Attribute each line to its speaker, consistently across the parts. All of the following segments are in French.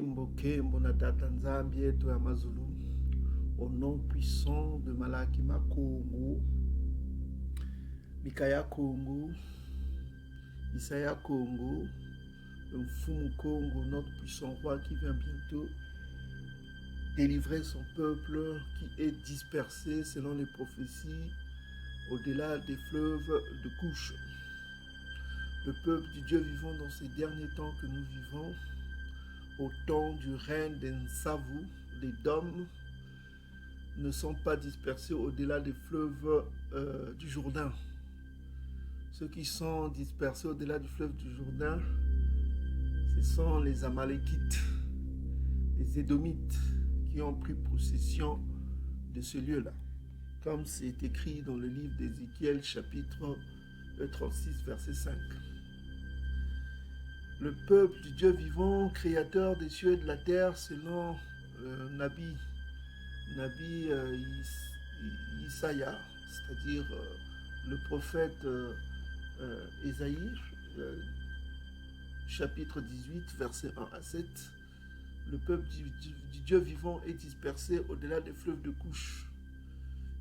Speaker 1: Mbokembo na tata nzambi yetu ya mazulu, au nom puissant de Malaki Makongo, Mikaya Kongo, Isaya Kongo, le Mfumu Kongo, notre puissant roi qui vient bientôt délivrer son peuple qui est dispersé selon les prophéties au-delà des fleuves de couche. Le peuple du Dieu vivant dans ces derniers temps que nous vivons, au temps du règne d'Ensavu, les Dômes, ne sont pas dispersés au-delà des fleuves du Jourdain. Ceux qui sont dispersés au-delà du fleuve du Jourdain, ce sont les Amalékites, les Édomites, qui ont pris possession de ce lieu-là. Comme c'est écrit dans le livre d'Ézéchiel, chapitre 36, verset 5. Le peuple du Dieu vivant, créateur des cieux et de la terre, selon Nabi Isaïa, c'est-à-dire le prophète Ésaïe, chapitre 18, verset 1 à 7. Le peuple du Dieu vivant est dispersé au-delà des fleuves de couche.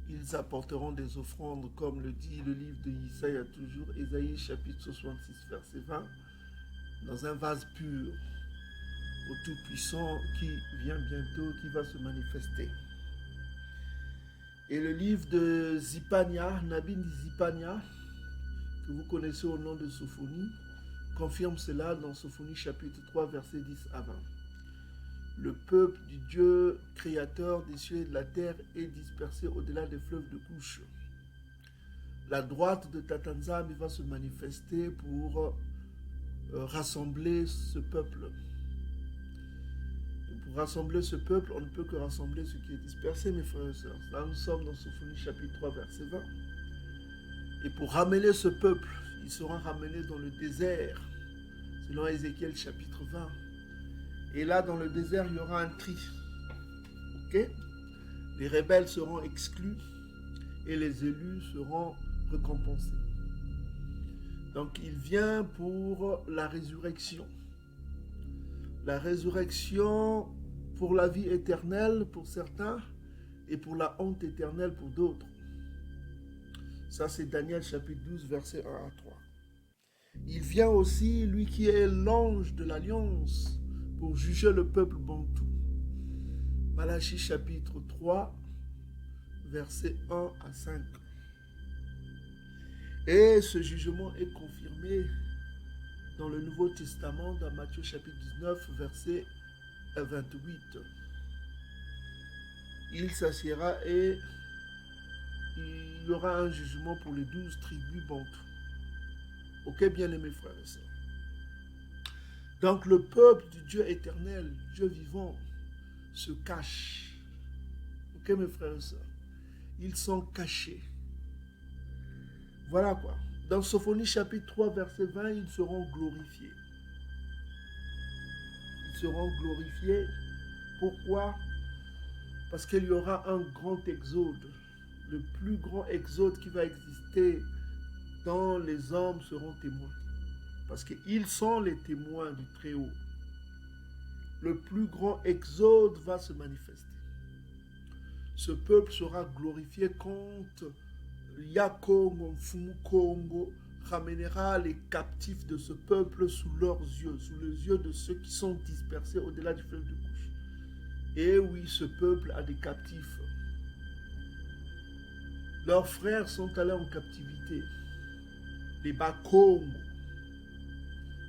Speaker 1: Ils apporteront des offrandes, comme le dit le livre d'Isaïe, toujours Ésaïe, chapitre 66, verset 20, dans un vase pur, au Tout-Puissant qui vient bientôt, qui va se manifester. Et le livre de Zipania, Nabi Zipania, que vous connaissez au nom de Sophonie, confirme cela dans Sophonie chapitre 3, verset 10 à 20. Le peuple du Dieu créateur des cieux et de la terre est dispersé au-delà des fleuves de couche. La droite de Tatanzam va se manifester pour rassembler ce peuple. Et pour rassembler ce peuple, on ne peut que rassembler ce qui est dispersé, mes frères et sœurs. Là, nous sommes dans Sophonie chapitre 3, verset 20. Et pour ramener ce peuple, il sera ramené dans le désert, selon Ézéchiel chapitre 20. Et là, dans le désert, il y aura un tri. Ok? Les rebelles seront exclus et les élus seront récompensés. Donc, il vient pour la résurrection. La résurrection pour la vie éternelle pour certains et pour la honte éternelle pour d'autres. Ça, c'est Daniel chapitre 12, verset 1 à 3. Il vient aussi, lui qui est l'ange de l'alliance, pour juger le peuple bantou. Malachie chapitre 3, versets 1 à 5. Et ce jugement est confirmé dans le Nouveau Testament, dans Matthieu chapitre 19, verset 28. Il s'assiera et il y aura un jugement pour les 12 tribus bantou. Ok, bien-aimés frères et sœurs. Donc le peuple du Dieu éternel, Dieu vivant, se cache. Ok, mes frères et sœurs. Ils sont cachés. Voilà quoi. Dans Sophonie chapitre 3, verset 20, ils seront glorifiés. Ils seront glorifiés. Pourquoi? Parce qu'il y aura un grand exode. Le plus grand exode qui va exister, dont les hommes seront témoins. Parce qu'ils sont les témoins du Très-Haut. Le plus grand exode va se manifester. Ce peuple sera glorifié quand Yakongo, Mfumu Kongo ramènera les captifs de ce peuple sous leurs yeux, sous les yeux de ceux qui sont dispersés au-delà du fleuve de couche. Et oui, ce peuple a des captifs. Leurs frères sont allés en captivité. Les Bakongo,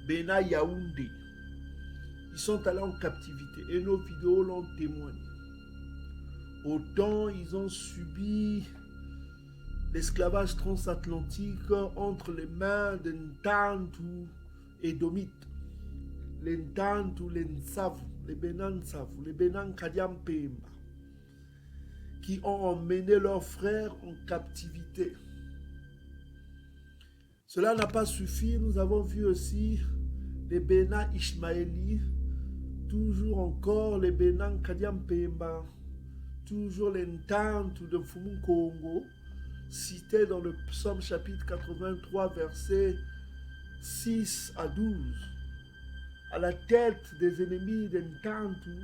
Speaker 1: Bena Yaoundé, ils sont allés en captivité et nos vidéos l'ont témoigné. Autant ils ont subi l'esclavage transatlantique entre les mains des Ntantu et Édomites, les Ntantu, les Nsavu, les Benansavu, les Benankadiampemba, qui ont emmené leurs frères en captivité. Cela n'a pas suffi, nous avons vu aussi les Bénin Ishmaéli, toujours encore les Bénin Kadiampemba, toujours les Ntantu de Mfumu Kongo, cités dans le psaume chapitre 83, versets 6 à 12. à la tête des ennemis d'Ntantu,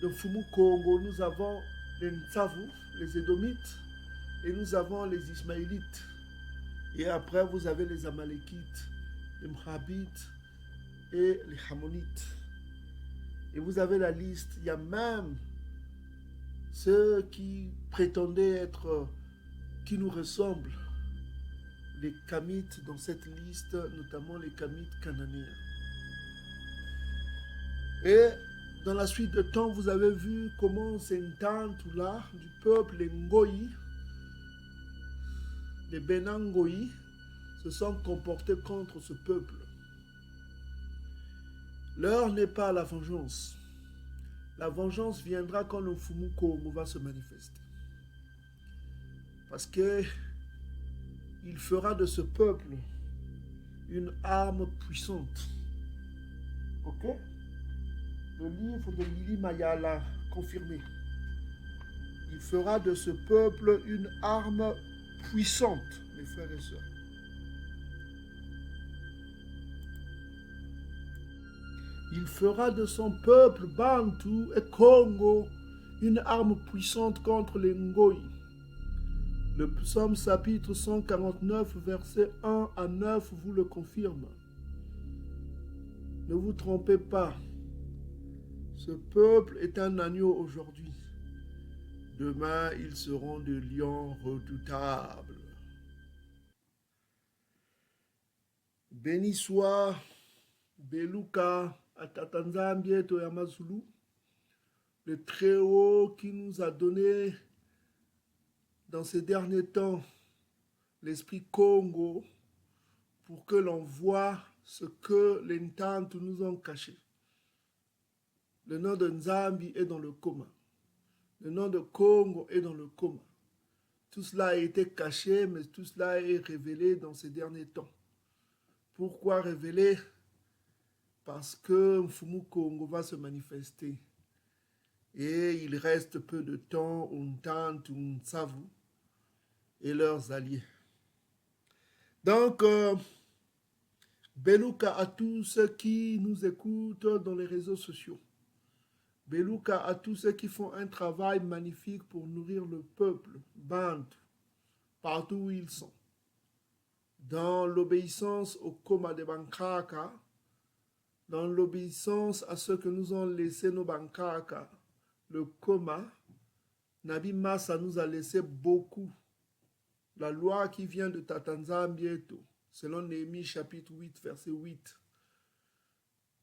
Speaker 1: de Fumu Congo, nous avons les Ntsavu, les Édomites, et nous avons les Ismaélites. Et après, vous avez les Amalékites, les Mrabites et les Hammonites. Et vous avez la liste. Il y a même ceux qui prétendaient être, qui nous ressemblent, les Kamites dans cette liste, notamment les Kamites cananéens. Et dans la suite de temps, vous avez vu comment ces Ntantu-là, du peuple, les Ngoï, les Benangoï, se sont comportés contre ce peuple. L'heure n'est pas à la vengeance. La vengeance viendra quand le Fumu Congo va se manifester. Parce que il fera de ce peuple une arme puissante. Ok? Le livre de Lili Mayala confirmé. Il fera de ce peuple une arme puissante, mes frères et sœurs. Il fera de son peuple Bantu et Congo une arme puissante contre les Ngoï. Le psaume chapitre 149, versets 1 à 9 vous le confirme. Ne vous trompez pas. Ce peuple est un agneau aujourd'hui. Demain, ils seront des lions redoutables. Béni soit Beluka Atatanzambie Toyamazulu, le Très-Haut qui nous a donné dans ces derniers temps l'esprit Congo pour que l'on voie ce que les Ntantu nous ont caché. Le nom de Nzambi est dans le coma. Le nom de Congo est dans le coma. Tout cela a été caché, mais tout cela est révélé dans ces derniers temps. Pourquoi révélé? Parce que Mfumu Congo va se manifester. Et il reste peu de temps aux Ntantu, Ntsavu et leurs alliés. Donc, Beluka à tous ceux qui nous écoutent dans les réseaux sociaux. Beluka à tous ceux qui font un travail magnifique pour nourrir le peuple, Bantu, partout où ils sont. Dans l'obéissance au coma de Bankaka, dans l'obéissance à ce que nous ont laissé nos Bankaka, le coma, Nabi Massa nous a laissé beaucoup. La loi qui vient de Tatanzambieto, selon Néhémie chapitre 8, verset 8.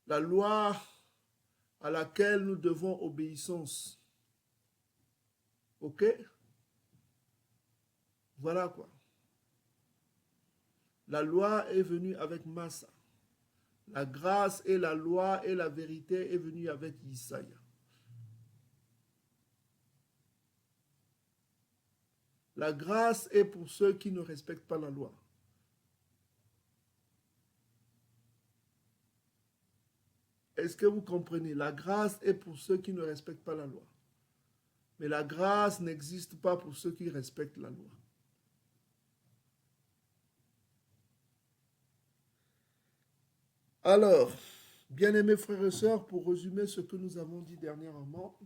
Speaker 1: La loi à laquelle nous devons obéissance. Ok? Voilà quoi. La loi est venue avec Massa. La grâce et la loi et la vérité est venue avec Isaïe. La grâce est pour ceux qui ne respectent pas la loi. Est-ce que vous comprenez? La grâce est pour ceux qui ne respectent pas la loi. Mais la grâce n'existe pas pour ceux qui respectent la loi. Alors, bien-aimés frères et sœurs, pour résumer ce que nous avons dit dernièrement,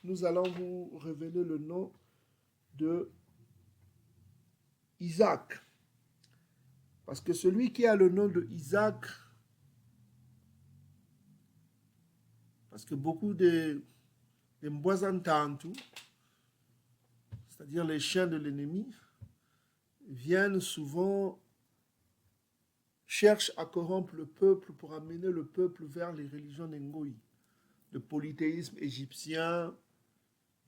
Speaker 1: nous allons vous révéler le nom de Isaac. Parce que celui qui a le nom de Isaac, parce que beaucoup de Mbwazantantu, c'est-à-dire les chiens de l'ennemi, viennent souvent, cherchent à corrompre le peuple pour amener le peuple vers les religions Ngoï, le polythéisme égyptien,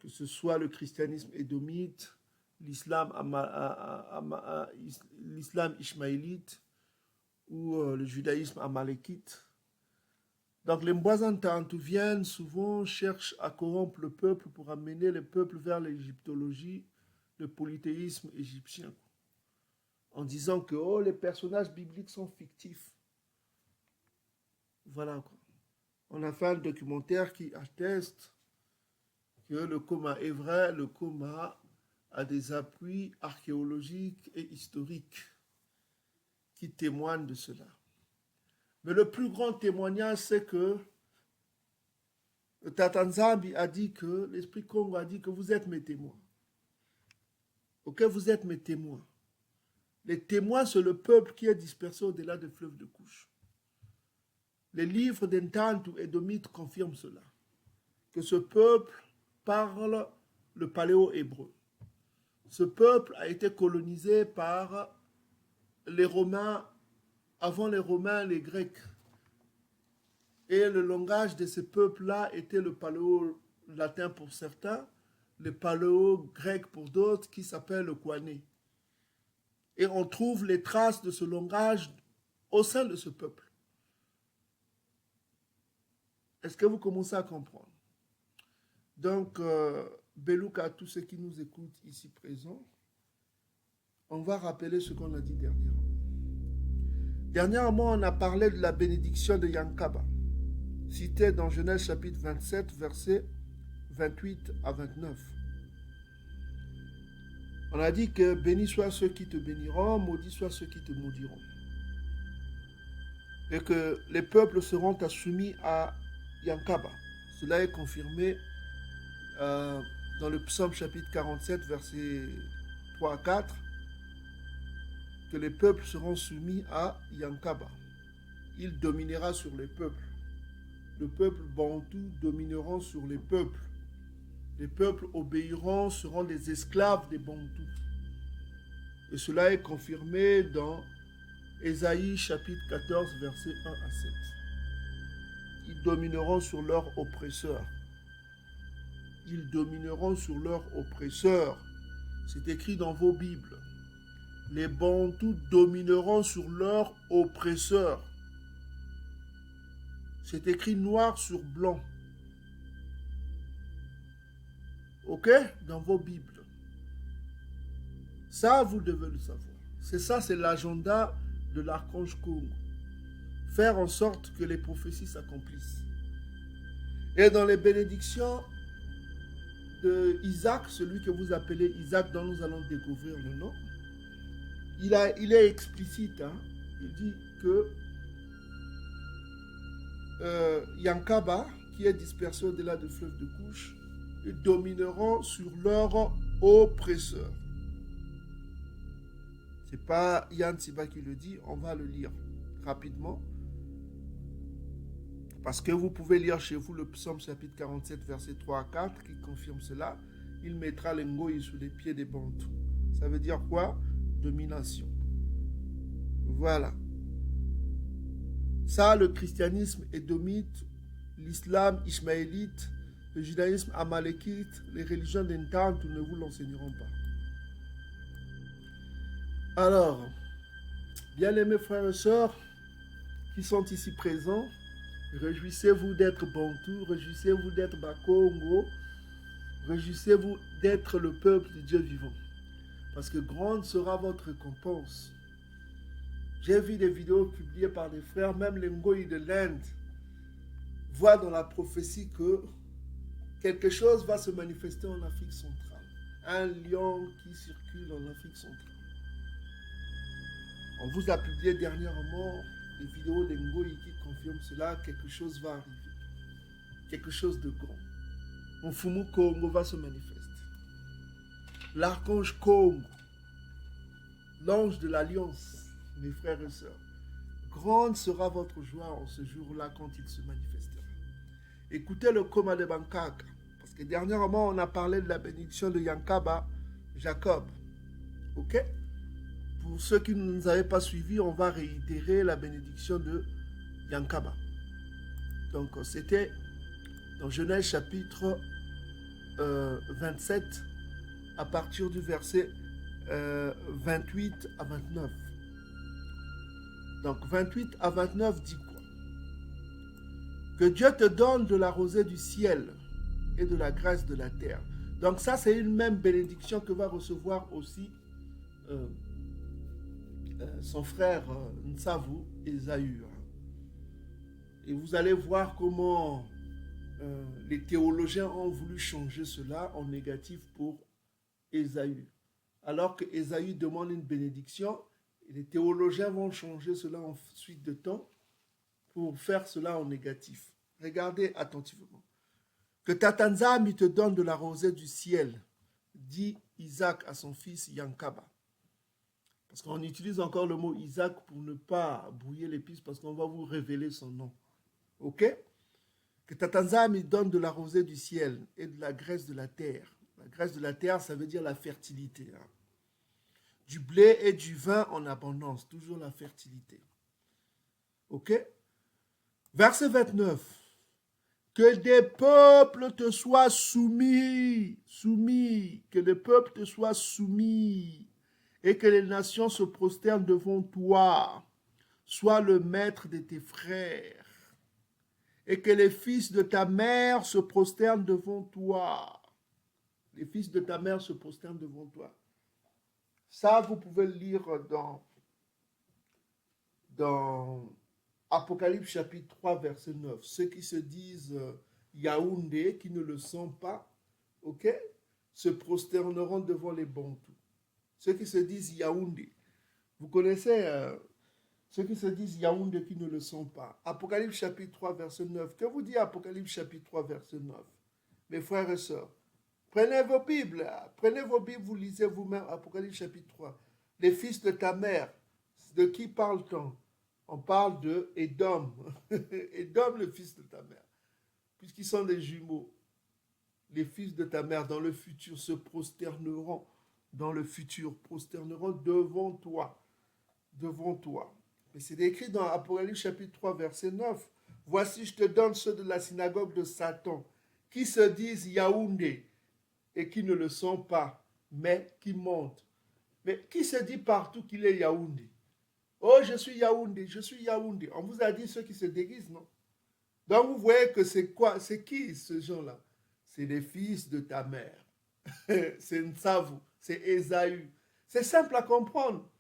Speaker 1: que ce soit le christianisme édomite, l'islam ishmaélite ou le judaïsme amalékite. Donc les Mbwazantantu viennent souvent, cherchent à corrompre le peuple pour amener le peuple vers l'égyptologie, le polythéisme égyptien, en disant que oh, les personnages bibliques sont fictifs. Voilà quoi. On a fait un documentaire qui atteste que le coma est vrai, le coma a des appuis archéologiques et historiques qui témoignent de cela. Mais le plus grand témoignage, c'est que Tata Nzambi a dit que, l'Esprit Congo a dit que vous êtes mes témoins. Ok, vous êtes mes témoins. Les témoins, c'est le peuple qui est dispersé au-delà des fleuves de couche. Les livres d'Entantu et de Mythes confirment cela. Que ce peuple parle le paléo-hébreu. Ce peuple a été colonisé par les Romains, avant les Romains, les Grecs. Et le langage de ce peuple-là était le paléo-latin pour certains, le paléo-grec pour d'autres, qui s'appelle le Kouané. Et on trouve les traces de ce langage au sein de ce peuple. Est-ce que vous commencez à comprendre? Donc, Belouk à tous ceux qui nous écoutent ici présents, on va rappeler ce qu'on a dit dernièrement. Dernièrement, on a parlé de la bénédiction de Yankaba, citée dans Genèse chapitre 27, versets 28 à 29. On a dit que bénis soient ceux qui te béniront, maudits soient ceux qui te maudiront. Et que les peuples seront soumis à Yankaba. Cela est confirmé dans le psaume chapitre 47, versets 3 à 4, que les peuples seront soumis à Yankaba. Il dominera sur les peuples. Le peuple bantou domineront sur les peuples. Les peuples obéiront, seront des esclaves des bantous. Et cela est confirmé dans Ésaïe chapitre 14, versets 1 à 7. Ils domineront sur leurs oppresseurs. Ils domineront sur leurs oppresseurs. C'est écrit dans vos Bibles. Les bantous domineront sur leurs oppresseurs. C'est écrit noir sur blanc. Ok? Dans vos Bibles. Ça, vous devez le savoir. C'est ça, c'est l'agenda de l'archange Congo. Faire en sorte que les prophéties s'accomplissent. Et dans les bénédictions de Isaac, celui que vous appelez Isaac, dont nous allons découvrir le nom, il est explicite. Hein? Il dit que Yankaba, qui est dispersé au-delà du fleuve de couche, ils domineront sur leurs oppresseurs. Ce n'est pas Yann Siba qui le dit, on va le lire rapidement. Parce que vous pouvez lire chez vous le psaume chapitre 47, verset 3 à 4, qui confirme cela. Il mettra les ngoïs sous les pieds des bantous. Ça veut dire quoi? Domination. Voilà. Ça, le christianisme édomite, l'islam ismaélite, le judaïsme amalékite, les religions d'Entantu ne vous l'enseigneront pas. Alors, bien-aimés frères et sœurs qui sont ici présents, réjouissez-vous d'être Bantou, réjouissez-vous d'être Bakongo, réjouissez-vous d'être le peuple de Dieu vivant. Parce que grande sera votre récompense. J'ai vu des vidéos publiées par des frères, même les Ngoïs de l'Inde voient dans la prophétie que quelque chose va se manifester en Afrique centrale. Un lion qui circule en Afrique centrale. On vous a publié dernièrement des vidéos des Ngoïs qui confirment cela. Quelque chose va arriver. Quelque chose de grand. Mfumu Congo va se manifester. L'archange Congo, l'ange de l'alliance, mes frères et sœurs, grande sera votre joie en ce jour-là quand il se manifestera. Écoutez le coma de Bankaka, parce que dernièrement on a parlé de la bénédiction de Yankaba, Jacob. Ok? Pour ceux qui ne nous avaient pas suivis, on va réitérer la bénédiction de Yankaba. Donc c'était dans Genèse chapitre 27, à partir du verset 28 à 29. Donc 28 à 29 dit quoi? Que Dieu te donne de la rosée du ciel et de la grâce de la terre. Donc ça, c'est une même bénédiction que va recevoir aussi son frère Nsavu, Ésaü. Et vous allez voir comment les théologiens ont voulu changer cela en négatif pour Ésaü. Alors que Ésaü demande une bénédiction, les théologiens vont changer cela en suite de temps pour faire cela en négatif. Regardez attentivement. Que Tatanzami te donne de la rosée du ciel, dit Isaac à son fils Yankaba. Parce qu'on utilise encore le mot Isaac pour ne pas brouiller les pistes, parce qu'on va vous révéler son nom. Ok? Que Tatanzami donne de la rosée du ciel et de la graisse de la terre. La graisse de la terre, ça veut dire la fertilité. Hein. Du blé et du vin en abondance, toujours la fertilité. Ok? Verset 29. Que des peuples te soient soumis, que des peuples te soient soumis, et que les nations se prosternent devant toi. Sois le maître de tes frères, et que les fils de ta mère se prosternent devant toi. Les fils de ta mère se prosternent devant toi. Ça, vous pouvez le lire dans Apocalypse chapitre 3, verset 9. Ceux qui se disent Yaoundé, qui ne le sont pas, ok, se prosterneront devant les Bantous. Ceux qui se disent Yaoundé. Vous connaissez ceux qui se disent Yaoundé qui ne le sont pas. Apocalypse chapitre 3, verset 9. Que vous dit Apocalypse chapitre 3, verset 9? Mes frères et sœurs, prenez vos Bibles, vous lisez vous-même Apocalypse chapitre 3. Les fils de ta mère, de qui parle-t-on? On parle de Édom. Édom, le fils de ta mère. Puisqu'ils sont des jumeaux. Les fils de ta mère, dans le futur, se prosterneront. Dans le futur, prosterneront devant toi. Devant toi. Mais c'est écrit dans Apocalypse chapitre 3, verset 9. Voici, je te donne ceux de la synagogue de Satan, qui se disent Yaoundé, et qui ne le sont pas, mais qui mentent. Mais qui se dit partout qu'il est Yaoundé? Oh, je suis Yaoundé, je suis Yaoundé. On vous a dit ceux qui se déguisent, non? Donc vous voyez que c'est quoi? C'est qui ce gens-là? C'est les fils de ta mère. C'est Nsavu, c'est Ésaü. C'est simple à comprendre.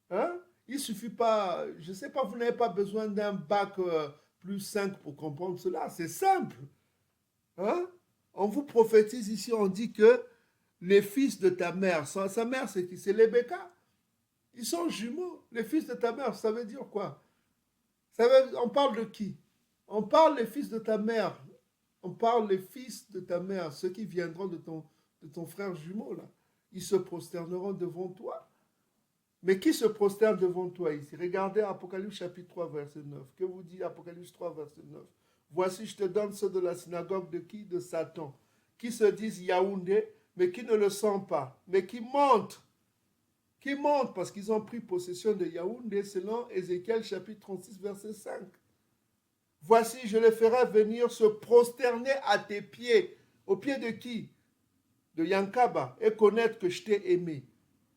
Speaker 1: Hein? Il ne suffit pas, je ne sais pas, vous n'avez pas besoin d'un bac plus 5 pour comprendre cela. C'est simple. Hein? On vous prophétise ici, on dit que les fils de ta mère, sa mère c'est qui? C'est les Béka. Ils sont jumeaux. Les fils de ta mère, ça veut dire quoi? On parle de qui? On parle des fils de ta mère. On parle des fils de ta mère, ceux qui viendront de ton frère jumeau, là. Ils se prosterneront devant toi. Mais qui se prosterne devant toi ici? Regardez Apocalypse chapitre 3, verset 9. Que vous dit Apocalypse 3, verset 9? Voici, je te donne ceux de la synagogue de qui? De Satan, qui se disent Yaoundé, mais qui ne le sont pas, mais qui mentent parce qu'ils ont pris possession de Yaoundé selon Ézéchiel chapitre 36 verset 5. Voici, je les ferai venir se prosterner à tes pieds. Aux pieds de qui? De Yankaba, et connaître que je t'ai aimé.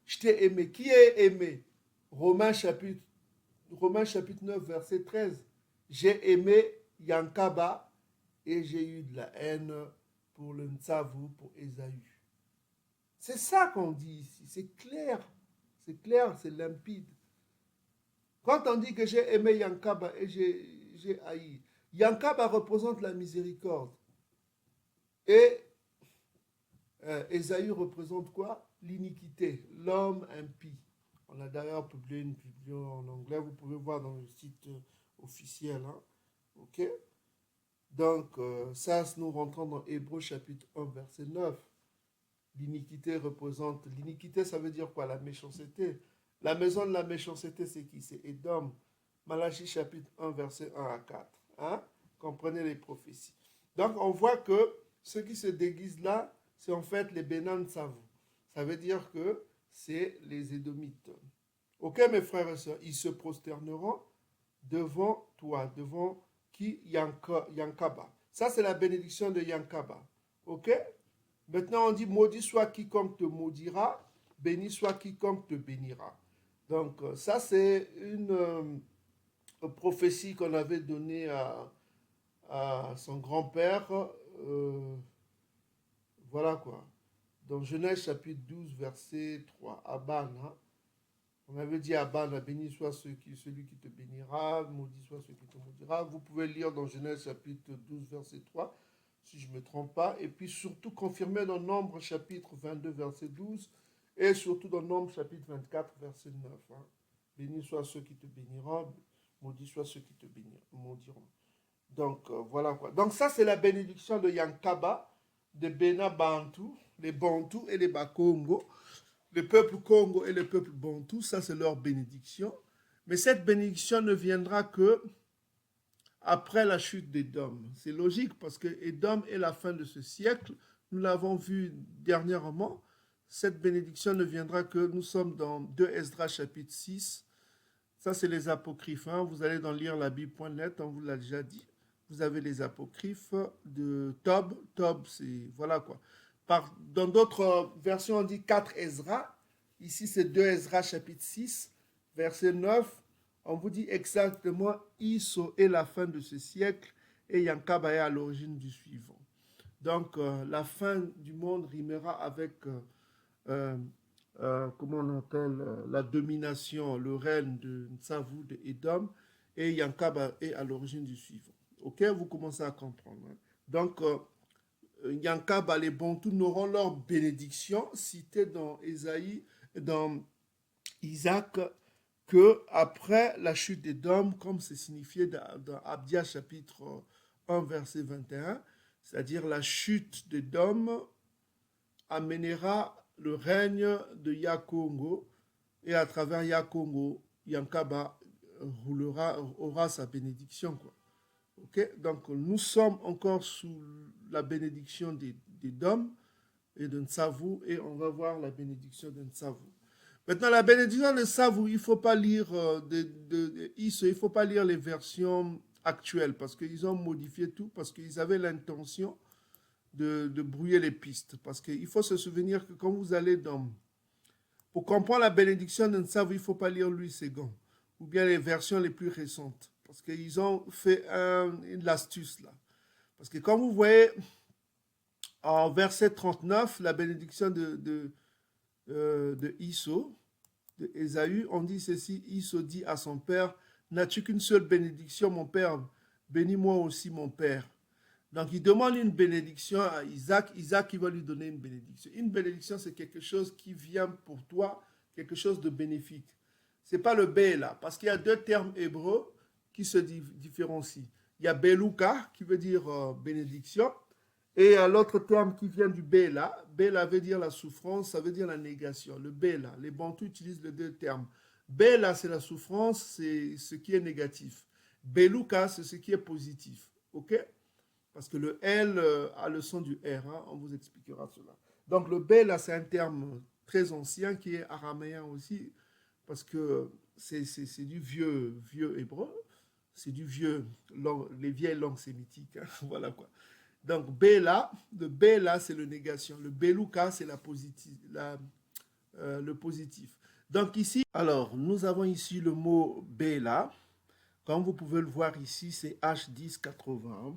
Speaker 1: Je t'ai aimé. Qui est aimé? Romains chapitre 9 verset 13. J'ai aimé Yankaba et j'ai eu de la haine pour le Nsavu, pour Ésaü. C'est ça qu'on dit ici, c'est clair. C'est clair, c'est limpide. Quand on dit que j'ai aimé Yankaba et j'ai haï, Yankaba représente la miséricorde. Et Ésaü représente quoi? L'iniquité, l'homme impie. On a d'ailleurs publié une vidéo en anglais, vous pouvez voir dans le site officiel. Hein? Ok? Donc, ça, nous rentrons dans Hébreux chapitre 1, verset 9. L'iniquité représente... L'iniquité, ça veut dire quoi? La méchanceté. La maison de la méchanceté, c'est qui? C'est Édom. Malachie chapitre 1, verset 1 à 4. Hein? Comprenez les prophéties. Donc, on voit que ceux qui se déguisent là, c'est en fait les Benan Savu. Ça veut dire que c'est les Édomites. Ok, mes frères et sœurs, ils se prosterneront devant toi, devant qui? Yankaba. Ça, c'est la bénédiction de Yankaba. Ok? Maintenant, on dit, maudit soit quiconque te maudira, béni soit quiconque te bénira. Donc, ça, c'est une prophétie qu'on avait donnée à son grand-père. Voilà quoi. Dans Genèse chapitre 12, verset 3, Aban. Hein? On avait dit à Aban, béni soit celui qui te bénira, maudit soit celui qui te maudira. Vous pouvez lire dans Genèse chapitre 12, verset 3. Si je ne me trompe pas, et puis surtout confirmé dans Nombre chapitre 22, verset 12, et surtout dans Nombre chapitre 24, verset 9. Hein. Béni soit ceux qui te béniront, Maudit soit ceux qui te maudiront. Donc, voilà quoi. Donc, ça, c'est la bénédiction de Yankaba, de Bena Bantu, les Bantus et les Bakongo. Le peuple Congo et le peuple Bantu, ça, c'est leur bénédiction. Mais cette bénédiction ne viendra que après la chute d'Édom. C'est logique parce que Édom est la fin de ce siècle. Nous l'avons vu dernièrement. Cette bénédiction ne viendra que, nous sommes dans 2 Esdras chapitre 6. Ça, c'est les apocryphes. Hein. Vous allez dans lire la Bible.net, on vous l'a déjà dit. Vous avez les apocryphes de Tob. Tob, c'est, voilà quoi. Dans d'autres versions, on dit 4 Esdras. Ici, c'est 2 Esdras chapitre 6, verset 9. On vous dit exactement Isso est la fin de ce siècle et Yankaba est à l'origine du suivant. Donc, la fin du monde rimera avec, comment on appelle, la domination, le règne de Ntsavu, de Edom, et Yankaba est à l'origine du suivant. Ok, vous commencez à comprendre. Hein? Donc, Yankaba, les Bantus n'auront leur bénédiction citée dans Ésaïe, dans Isaac, que après la chute d'Édom, comme c'est signifié dans Abdia chapitre 1, verset 21, c'est-à-dire la chute d'Édom amènera le règne de Yakongo, et à travers Yakongo, Yankaba aura sa bénédiction. Quoi. Okay? Donc nous sommes encore sous la bénédiction d'Édom et de Ntsavu, et on va voir la bénédiction de Ntsavu. Maintenant, la bénédiction de Ntsavu, il ne faut pas lire il ne faut pas lire les versions actuelles parce qu'ils ont modifié tout, parce qu'ils avaient l'intention de brouiller les pistes. Parce qu'il faut se souvenir que quand vous allez dans... Pour comprendre la bénédiction de Ntsavu, il ne faut pas lire Louis Ségon, ou bien les versions les plus récentes. Parce qu'ils ont fait une astuce là. Parce que quand vous voyez en verset 39, la bénédiction de Isso, de Ésaü, on dit ceci, Isso dit à son père, n'as-tu qu'une seule bénédiction, mon père? Bénis-moi aussi, mon père. Donc, il demande une bénédiction à Isaac. Isaac, il va lui donner une bénédiction. Une bénédiction, c'est quelque chose qui vient pour toi, quelque chose de bénéfique. Ce n'est pas le Béla, parce qu'il y a deux termes hébreux qui se différencient. Il y a Beluka, qui veut dire bénédiction, et l'autre terme qui vient du Béla. Béla veut dire la souffrance, ça veut dire la négation. Le Béla, les Bantus utilisent les deux termes. Béla, c'est la souffrance, c'est ce qui est négatif. Beluka, c'est ce qui est positif. OK? Parce que le L a le son du R, hein, on vous expliquera cela. Donc le Béla, c'est un terme très ancien qui est araméen aussi, parce que c'est du vieux hébreu, c'est du les vieilles langues sémitiques, hein, voilà quoi. Donc Béla, le Béla, c'est le négation, le Beluka, c'est le positif. Donc ici, alors nous avons ici le mot Béla, comme vous pouvez le voir ici, c'est H1080.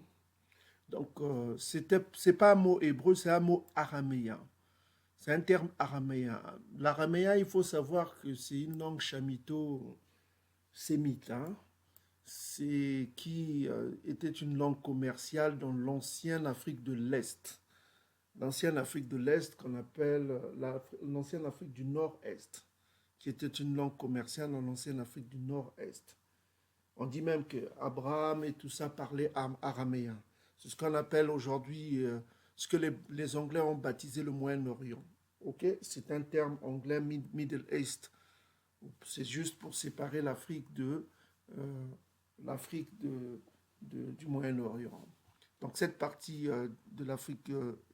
Speaker 1: Donc, c'est pas un mot hébreu, c'est un mot araméen. C'est un terme araméen. L'araméen, il faut savoir que c'est une langue chamito-sémite, hein, qui était une langue commerciale dans l'ancienne Afrique de l'Est. L'ancienne Afrique de l'Est qu'on appelle l'ancienne Afrique du Nord-Est, qui était une langue commerciale dans l'ancienne Afrique du Nord-Est. On dit même qu'Abraham et tout ça parlaient araméen. C'est ce qu'on appelle aujourd'hui, ce que les Anglais ont baptisé le Moyen-Orient. Okay? C'est un terme anglais, Middle East. C'est juste pour séparer l'Afrique du Moyen-Orient. Donc cette partie de l'Afrique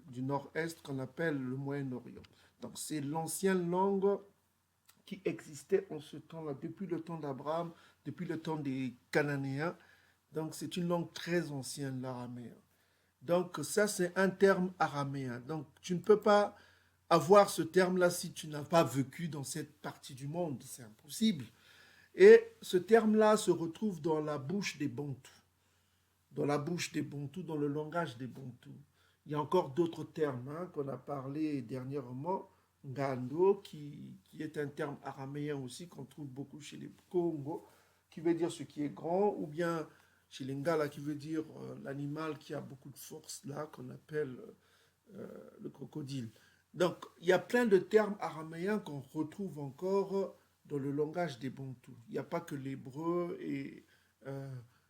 Speaker 1: du Nord-Est qu'on appelle le Moyen-Orient. Donc c'est l'ancienne langue qui existait en ce temps-là, depuis le temps d'Abraham, depuis le temps des Cananéens. Donc c'est une langue très ancienne, l'araméen. Donc ça, c'est un terme araméen. Donc tu ne peux pas avoir ce terme-là si tu n'as pas vécu dans cette partie du monde. C'est impossible. Et ce terme-là se retrouve dans la bouche des Bantus. Dans la bouche des Bantus, dans le langage des Bantus. Il y a encore d'autres termes hein, qu'on a parlé dernièrement. Ngando, qui est un terme araméen aussi, qu'on trouve beaucoup chez les Congo, qui veut dire ce qui est grand, ou bien chez les Ngala, qui veut dire l'animal qui a beaucoup de force, là, qu'on appelle le crocodile. Donc, il y a plein de termes araméens qu'on retrouve encore dans le langage des Bantus. Il n'y a pas que l'hébreu et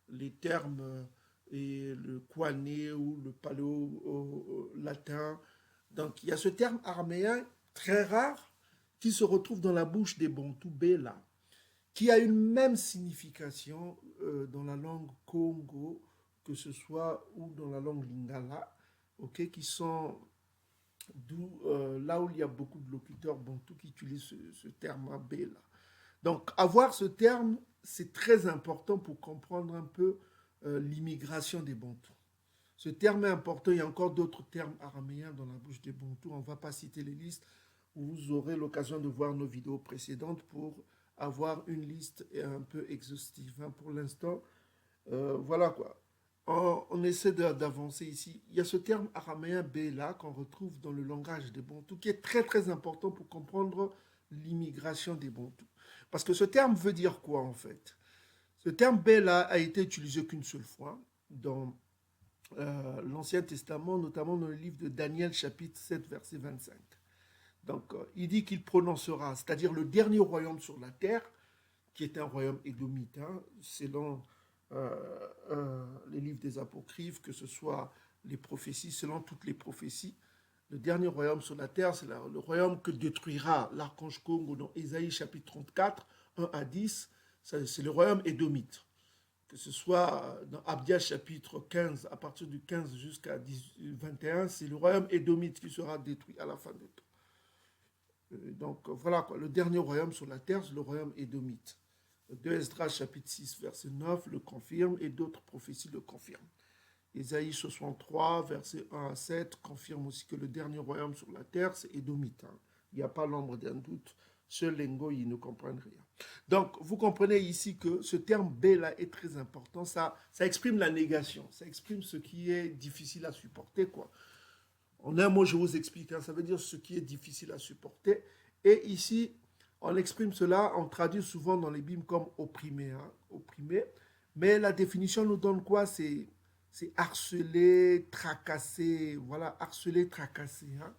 Speaker 1: les termes et le kwané ou le paléo-latin. Donc il y a ce terme araméen très rare qui se retrouve dans la bouche des Bantous Bela, qui a une même signification dans la langue Congo, que ce soit ou dans la langue Lingala, okay, qui sont d'où là où il y a beaucoup de locuteurs bantous qui utilisent ce terme Bela. Donc avoir ce terme, c'est très important pour comprendre un peu l'immigration des Bantous. Ce terme est important, il y a encore d'autres termes araméens dans la bouche des Bantous, on ne va pas citer les listes, vous aurez l'occasion de voir nos vidéos précédentes pour avoir une liste un peu exhaustive. Hein. Pour l'instant, voilà quoi. On essaie d'avancer ici. Il y a ce terme araméen Bela qu'on retrouve dans le langage des Bantous qui est très très important pour comprendre l'immigration des Bantous. Parce que ce terme veut dire quoi en fait? Ce terme Bela a été utilisé qu'une seule fois dans l'Ancien Testament, notamment dans le livre de Daniel chapitre 7 verset 25. Donc il dit qu'il prononcera, c'est-à-dire le dernier royaume sur la terre, qui est un royaume édomite, hein, selon les livres des apocryphes, que ce soit les prophéties, selon toutes les prophéties. Le dernier royaume sur la terre, c'est le royaume que détruira l'archange Congo dans Ésaïe chapitre 34, 1 à 10. C'est le royaume édomite. Que ce soit dans Abdia chapitre 15, à partir du 15 jusqu'à 21, c'est le royaume édomite qui sera détruit à la fin des temps. Donc voilà, quoi, le dernier royaume sur la terre, c'est le royaume édomite. 2 Esdras chapitre 6, verset 9 le confirme et d'autres prophéties le confirment. Ésaïe 63, verset 1 à 7 confirme aussi que le dernier royaume sur la terre, c'est édomite. Hein. Il n'y a pas l'ombre d'un doute. Ce lingot, ils ne comprennent rien. Donc, vous comprenez ici que ce terme Bela est très important. Ça exprime la négation. Ça exprime ce qui est difficile à supporter, quoi. En un mot, je vous explique. Hein, ça veut dire ce qui est difficile à supporter. Et ici, on exprime cela, on traduit souvent dans les Bibles comme opprimé. Hein, opprimé. Mais la définition nous donne quoi? C'est harceler, tracasser. Voilà, harceler, tracasser. Hein.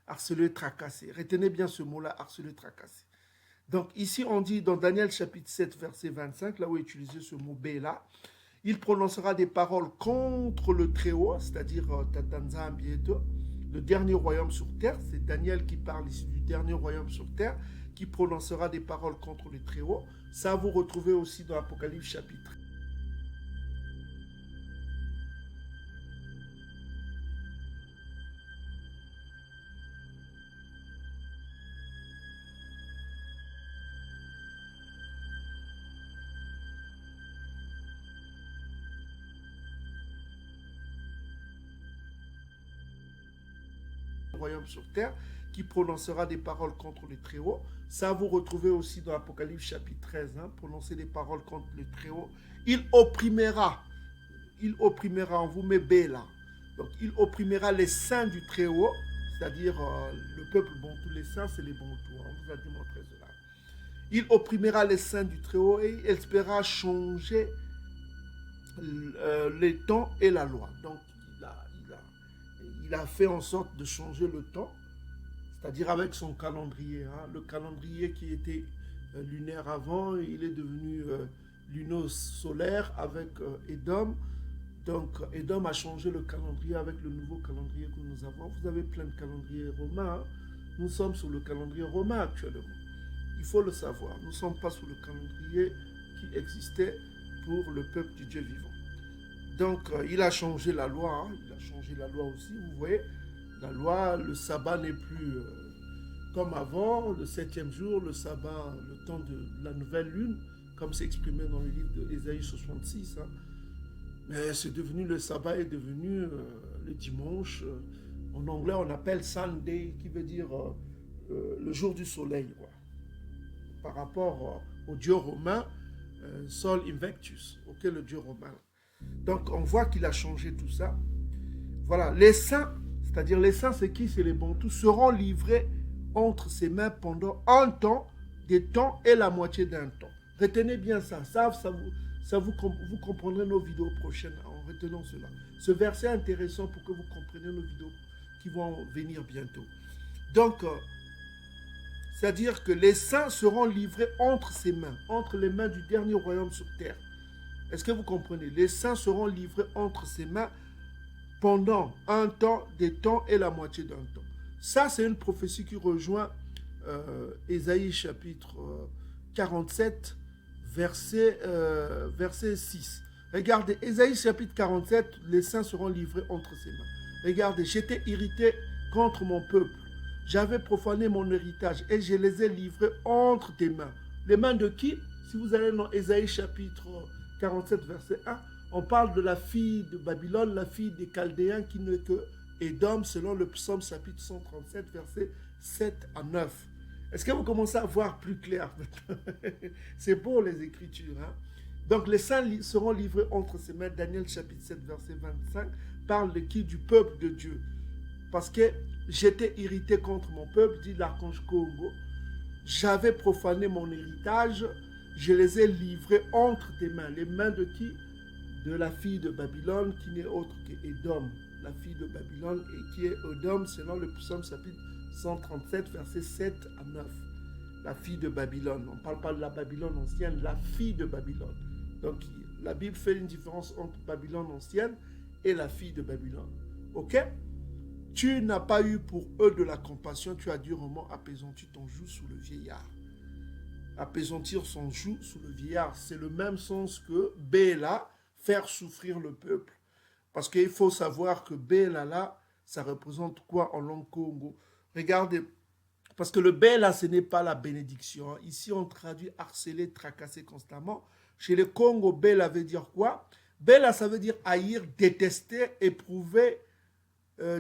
Speaker 1: Harceler, tracasser. Retenez bien ce mot-là, harceler, tracasser. Donc ici, on dit dans Daniel chapitre 7, verset 25, là où est utilisé ce mot Bela, il prononcera des paroles contre le Très-Haut, c'est-à-dire Tatanza Ambieto, le dernier royaume sur terre. C'est Daniel qui parle ici du dernier royaume sur terre, qui prononcera des paroles contre le Très-Haut. Ça, vous retrouvez aussi dans Apocalypse chapitre. Royaume sur terre, qui prononcera des paroles contre le Très-Haut. Ça, vous retrouvez aussi dans Apocalypse chapitre 13, hein, prononcer des paroles contre le Très-Haut. Il opprimera, on vous met Bela. Donc, il opprimera les saints du Très-Haut, c'est-à-dire le peuple Bantou, les saints, c'est les Bantous, on vous a démontré cela. Il opprimera les saints du Très-Haut et il espéra changer les temps et la loi. Donc, il a fait en sorte de changer le temps, c'est-à-dire avec son calendrier. Hein. Le calendrier qui était lunaire avant, il est devenu luno-solaire avec Édom. Donc Édom a changé le calendrier avec le nouveau calendrier que nous avons. Vous avez plein de calendriers romains. Hein. Nous sommes sous le calendrier romain actuellement. Il faut le savoir. Nous ne sommes pas sous le calendrier qui existait pour le peuple du Dieu vivant. Donc, il a changé la loi, hein. Il a changé la loi aussi, vous voyez. La loi, le sabbat n'est plus comme avant, le 7e jour, le sabbat, le temps de la nouvelle lune, comme c'est exprimé dans le livre d'Ésaïe 66. Hein. Mais c'est devenu, le sabbat est devenu le dimanche. En anglais, on appelle Sunday, qui veut dire le jour du soleil, quoi. Par rapport au dieu romain, Sol Invictus, okay, le dieu romain. Donc, on voit qu'il a changé tout ça. Voilà, les saints, c'est-à-dire les saints, c'est qui? C'est les Bantous, seront livrés entre ses mains pendant un temps, des temps et la moitié d'un temps. Retenez bien ça. Vous comprendrez nos vidéos prochaines en retenant cela. Ce verset est intéressant pour que vous compreniez nos vidéos qui vont venir bientôt. Donc, c'est-à-dire que les saints seront livrés entre ses mains, entre les mains du dernier royaume sur terre. Est-ce que vous comprenez? Les saints seront livrés entre ses mains pendant un temps, des temps et la moitié d'un temps. Ça, c'est une prophétie qui rejoint Ésaïe chapitre 47, verset 6. Regardez, Ésaïe chapitre 47, les saints seront livrés entre ses mains. Regardez, j'étais irrité contre mon peuple. J'avais profané mon héritage et je les ai livrés entre tes mains. Les mains de qui? Si vous allez dans Ésaïe chapitre 47, verset 1, on parle de la fille de Babylone, la fille des Chaldéens qui n'est que Édom, selon le psaume chapitre 137, versets 7 à 9. Est-ce que vous commencez à voir plus clair? C'est beau les Écritures. Hein? Donc les saints seront livrés entre ses mains. Daniel chapitre 7, verset 25 parle de qui? Du peuple de Dieu. Parce que j'étais irrité contre mon peuple, dit l'archange Congo. J'avais profané mon héritage, je les ai livrés entre tes mains. Les mains de qui? De la fille de Babylone, qui n'est autre qu'Édom, la fille de Babylone, et qui est Édom, selon le psaume chapitre 137, versets 7 à 9. La fille de Babylone. On ne parle pas de la Babylone ancienne, la fille de Babylone. Donc, la Bible fait une différence entre Babylone ancienne et la fille de Babylone. Ok? Tu n'as pas eu pour eux de la compassion, tu as durement apaisanti ton joug sous le vieillard. Apaisantir son joug sous le vieillard, c'est le même sens que Béla, faire souffrir le peuple. Parce qu'il faut savoir que Béla, là, ça représente quoi en langue Congo? Regardez, parce que le Béla, ce n'est pas la bénédiction. Ici, on traduit harceler, tracasser constamment. Chez les Congo, Béla veut dire quoi? Béla, ça veut dire haïr, détester, éprouver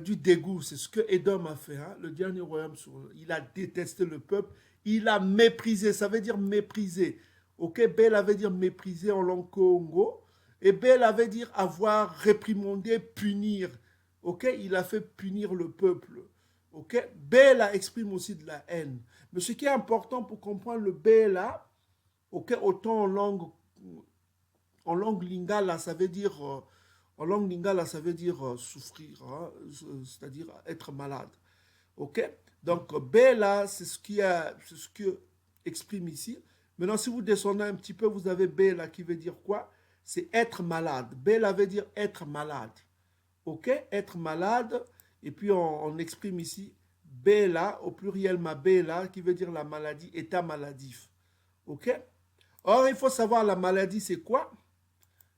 Speaker 1: du dégoût. C'est ce que Édom a fait. Hein? Le dernier royaume, il a détesté le peuple. Il a méprisé. Ça veut dire mépriser. Ok, Béla veut dire mépriser en langue Congo. Et Béla veut dire avoir réprimandé, punir. Ok, il a fait punir le peuple. Ok, Béla exprime aussi de la haine. Mais ce qui est important pour comprendre le Béla, ok, autant en langue lingala, ça veut dire en langue lingala, ça veut dire souffrir, hein, c'est-à-dire être malade. Ok, donc Béla, c'est ce qui exprime ici. Maintenant, si vous descendez un petit peu, vous avez Béla qui veut dire quoi? C'est être malade. Béla veut dire être malade. Ok, être malade. Et puis on exprime ici Béla, au pluriel ma Béla, qui veut dire la maladie, état maladif. Ok? Or, il faut savoir la maladie, c'est quoi?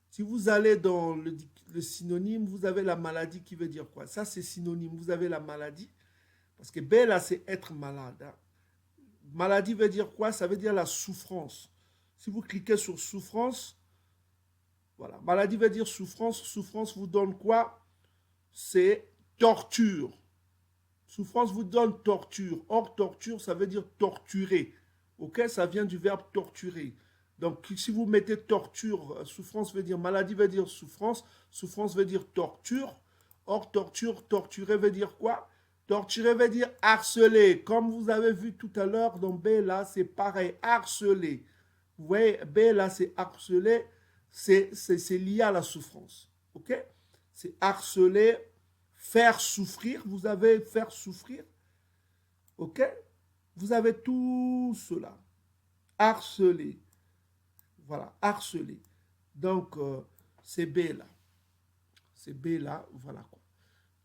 Speaker 1: Si vous allez dans le synonyme, vous avez la maladie qui veut dire quoi? Ça, c'est synonyme. Vous avez la maladie. Parce que Béla, c'est être malade. Hein? Maladie veut dire quoi? Ça veut dire la souffrance. Si vous cliquez sur souffrance, voilà. Maladie veut dire souffrance. Souffrance vous donne quoi? C'est torture. Souffrance vous donne torture. Or, torture, ça veut dire torturer. Ok? Ça vient du verbe torturer. Donc, si vous mettez torture, souffrance veut dire, maladie veut dire souffrance. Souffrance veut dire torture. Or, torture, torturer veut dire quoi? Torturer veut dire harceler. Comme vous avez vu tout à l'heure dans Béla, c'est pareil, harceler. Vous voyez, Béla, c'est harceler, c'est lié à la souffrance. Ok? C'est harceler, faire souffrir. Vous avez faire souffrir. Ok? Vous avez tout cela. Harceler. Voilà, harceler. Donc, c'est Béla. C'est Béla, voilà quoi.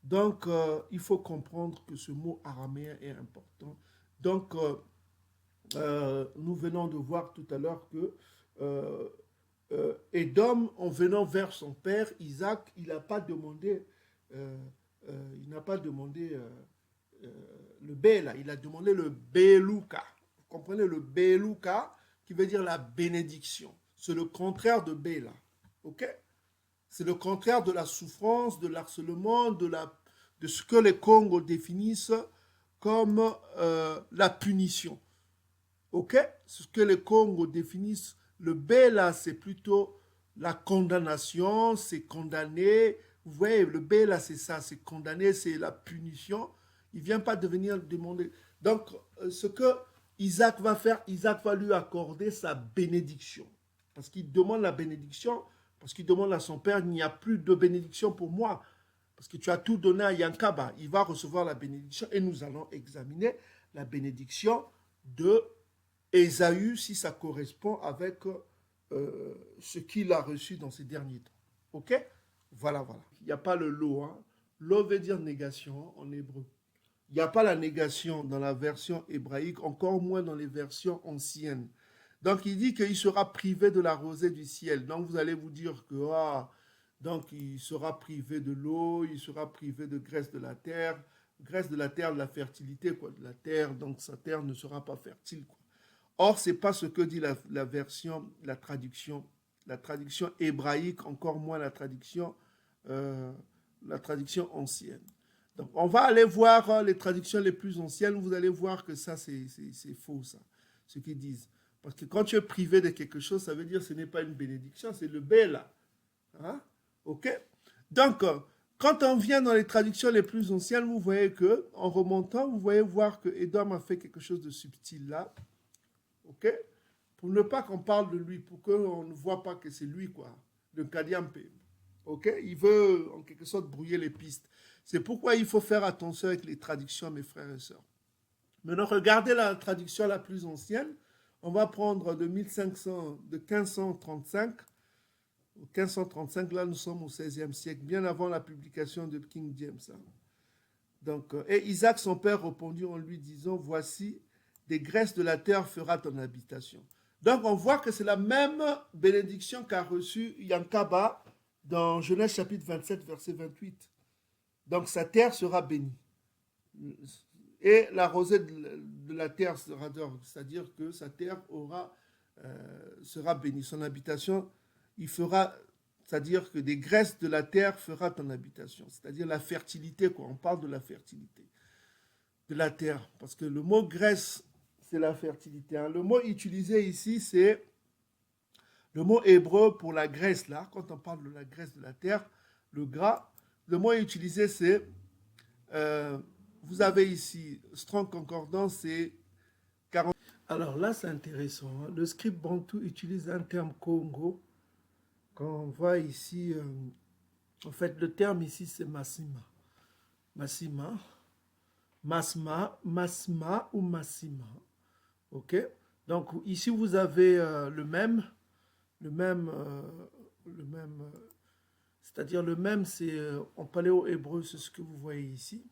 Speaker 1: Donc, il faut comprendre que ce mot araméen est important. Donc, nous venons de voir tout à l'heure que Édom, en venant vers son père, Isaac, il n'a pas demandé, le Béla, il a demandé le Bélouka. Vous comprenez, le Bélouka, qui veut dire la bénédiction. C'est le contraire de Béla. Ok? C'est le contraire de la souffrance, de l'harcèlement, de ce que les Congos définissent comme la punition. Ok? Ce que les Congos définissent, le Béla, c'est plutôt la condamnation, c'est condamné. Vous voyez, le Béla, c'est ça, c'est condamné, c'est la punition. Il ne vient pas de venir demander. Donc, ce que Isaac va faire, Isaac va lui accorder sa bénédiction. Parce qu'il demande la bénédiction, parce qu'il demande à son père, il n'y a plus de bénédiction pour moi. Parce que tu as tout donné à Yankaba. Il va recevoir la bénédiction et nous allons examiner la bénédiction de Ésaü, si ça correspond avec ce qu'il a reçu dans ces derniers temps. Ok? Voilà, voilà. Il n'y a pas le lo. Hein. Lo veut dire négation en hébreu. Il n'y a pas la négation dans la version hébraïque, encore moins dans les versions anciennes. Donc il dit qu'il sera privé de la rosée du ciel. Donc vous allez vous dire que donc il sera privé de l'eau, il sera privé de graisse de la terre. Graisse de la terre, de la fertilité, quoi, de la terre, donc sa terre ne sera pas fertile. Quoi. Or, ce n'est pas ce que dit la version, la traduction hébraïque, encore moins la traduction ancienne. Donc, on va aller voir les traductions les plus anciennes, vous allez voir que ça, c'est faux, ça, ce qu'ils disent. Parce que quand tu es privé de quelque chose, ça veut dire que ce n'est pas une bénédiction, c'est le béla. Hein? Ok? Donc, quand on vient dans les traductions les plus anciennes, vous voyez que, en remontant, vous voyez voir que Édom a fait quelque chose de subtil là. Ok? Pour ne pas qu'on parle de lui, pour qu'on ne voit pas que c'est lui, quoi. Le Kadiampe. Ok? Il veut, en quelque sorte, brouiller les pistes. C'est pourquoi il faut faire attention avec les traductions, mes frères et sœurs. Maintenant, regardez la traduction la plus ancienne. On va prendre de 1535. 1535, là, nous sommes au XVIe siècle, bien avant la publication de King James. Hein. Donc, et Isaac, son père, répondit en lui disant, voici, des graisses de la terre fera ton habitation. Donc, on voit que c'est la même bénédiction qu'a reçue Yankaba dans Genèse chapitre 27, verset 28. Donc, sa terre sera bénie. Et la rosée de la terre sera d'or, c'est-à-dire que sa terre sera bénie. Son habitation, il fera, c'est-à-dire que des graisses de la terre fera ton habitation. C'est-à-dire la fertilité, quoi. On parle de la fertilité de la terre. Parce que le mot graisse, c'est la fertilité. Hein. Le mot utilisé ici, c'est le mot hébreu pour la graisse, là. Quand on parle de la graisse de la terre, le gras, le mot utilisé, c'est... vous avez ici, Strong Concordance, c'est 40. Alors là, c'est intéressant. Hein. Le script Bantu utilise un terme Congo. Quand on voit ici, en fait, le terme ici, c'est Massima. Massima. Masma ou Massima. OK? Donc, ici, vous avez le même, c'est-à-dire le même, c'est en paléo-hébreu, c'est ce que vous voyez ici.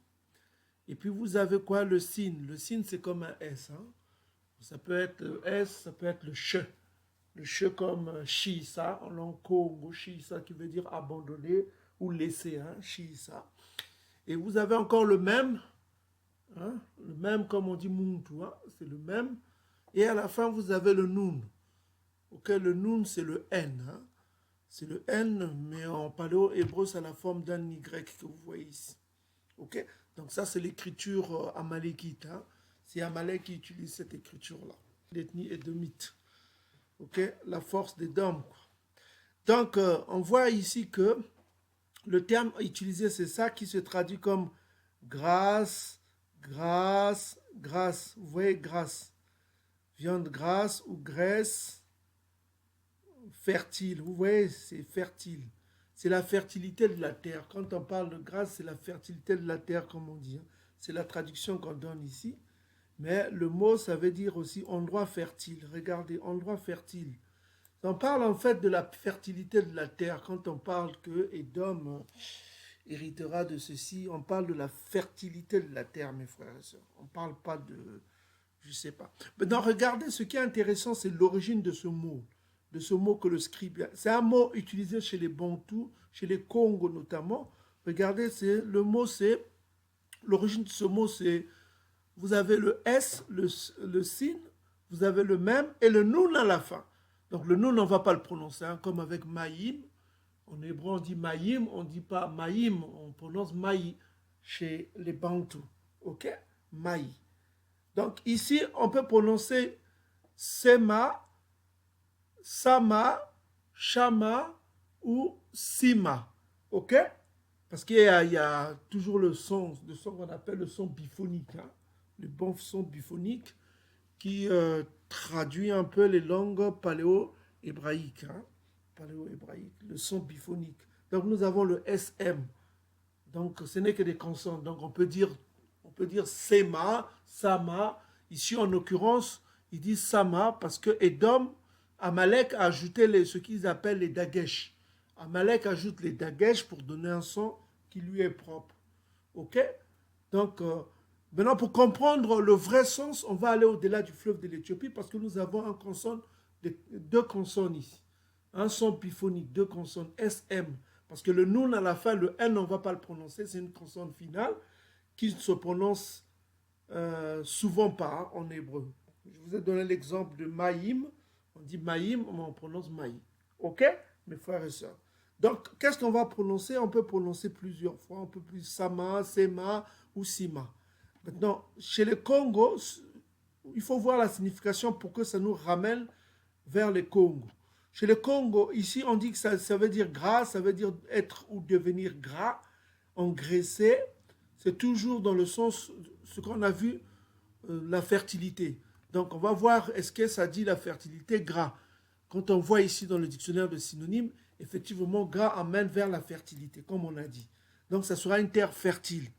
Speaker 1: Et puis vous avez quoi? Le signe. Le signe, c'est comme un S. Hein? Ça peut être le S, ça peut être le che. Le che comme shisa, en langue Congo, shisa qui veut dire abandonner ou laisser, hein? Shisa. Et vous avez encore le même, hein? Le même comme on dit muntu, hein? C'est le même. Et à la fin, vous avez le nun. Ok, le nun, c'est le N. Hein? C'est le N, mais en paléo-hébreu, c'est la forme d'un Y que vous voyez ici. Ok? Donc ça, c'est l'écriture amalékite. Hein? C'est Amalek qui utilise cette écriture-là. L'ethnie édomite. Ok? La force des dômes. Donc, on voit ici que le terme utilisé, c'est ça qui se traduit comme grâce, grâce, grâce. Vous voyez, grâce. Viande grasse ou graisse fertile. Vous voyez, c'est fertile. C'est la fertilité de la terre. Quand on parle de grâce, c'est la fertilité de la terre, comme on dit. C'est la traduction qu'on donne ici. Mais le mot, ça veut dire aussi endroit fertile. Regardez, endroit fertile. On parle en fait de la fertilité de la terre. Quand on parle que Édom héritera de ceci, on parle de la fertilité de la terre, mes frères et sœurs. On ne parle pas de... je ne sais pas. Maintenant, regardez, ce qui est intéressant, c'est l'origine de ce mot. De ce mot que le scribe... C'est un mot utilisé chez les Bantous, chez les Congos notamment. Regardez, le mot, c'est... L'origine de ce mot, c'est... Vous avez le S, le signe, vous avez le même, et le nun à la fin. Donc le nun, on ne va pas le prononcer, hein, comme avec maïm. En hébreu, on dit maïm, on ne dit pas maïm, on prononce maï chez les Bantous. Ok? Maï. Donc ici, on peut prononcer Sema, Sama, Shama ou Sima. Ok? Parce qu'il y a toujours le son qu'on appelle le son biphonique. Hein? Le bon son biphonique qui traduit un peu les langues paléo-hébraïques. Hein? Paléo-hébraïque, le son biphonique. Donc nous avons le SM. Donc ce n'est que des consonnes. Donc on peut dire Sema, Sama. Ici en l'occurrence, il dit Sama parce que Édom Amalek a ajouté ce qu'ils appellent les dagesh. Amalek ajoute les dagesh pour donner un son qui lui est propre. Ok? Donc, maintenant, pour comprendre le vrai sens, on va aller au-delà du fleuve de l'Éthiopie parce que nous avons deux consonnes ici. Un son biphonique, deux consonnes, SM. Parce que le nun à la fin, le N, on ne va pas le prononcer, c'est une consonne finale qui ne se prononce souvent pas hein, en hébreu. Je vous ai donné l'exemple de Maïm. On dit Maïm, mais on prononce Maïm. Ok, mes frères et sœurs. Donc, qu'est-ce qu'on va prononcer? On peut prononcer plusieurs fois. On peut plus Sama, Sema ou Sima. Maintenant, chez les Congos, il faut voir la signification pour que ça nous ramène vers les Congos. Chez les Congos, ici, on dit que ça veut dire gras, ça veut dire être ou devenir gras, engraisser. C'est toujours dans le sens, ce qu'on a vu, la fertilité. Donc, on va voir, est-ce que ça dit la fertilité gras? Quand on voit ici dans le dictionnaire de synonymes, effectivement, gras amène vers la fertilité, comme on a dit. Donc, ça sera une terre fertile,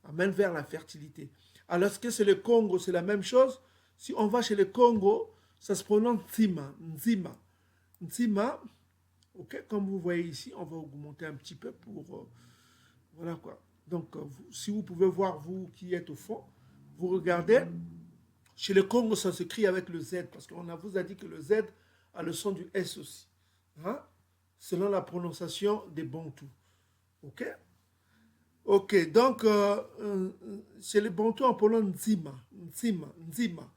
Speaker 1: amène vers la fertilité. Alors, est-ce que c'est le Congo, c'est la même chose? Si on va chez le Congo, ça se prononce Nzima, Nzima. Nzima, ok, comme vous voyez ici, on va augmenter un petit peu pour... voilà quoi. Donc, si vous pouvez voir, vous qui êtes au fond, vous regardez, chez le Congo, ça s'écrit avec le Z, parce qu'on vous a dit que le Z a le son du S aussi, hein? Selon la prononciation des Bantous. Ok? Ok, donc, chez les Bantous, on prononce Nzima, Nzima, Nzima,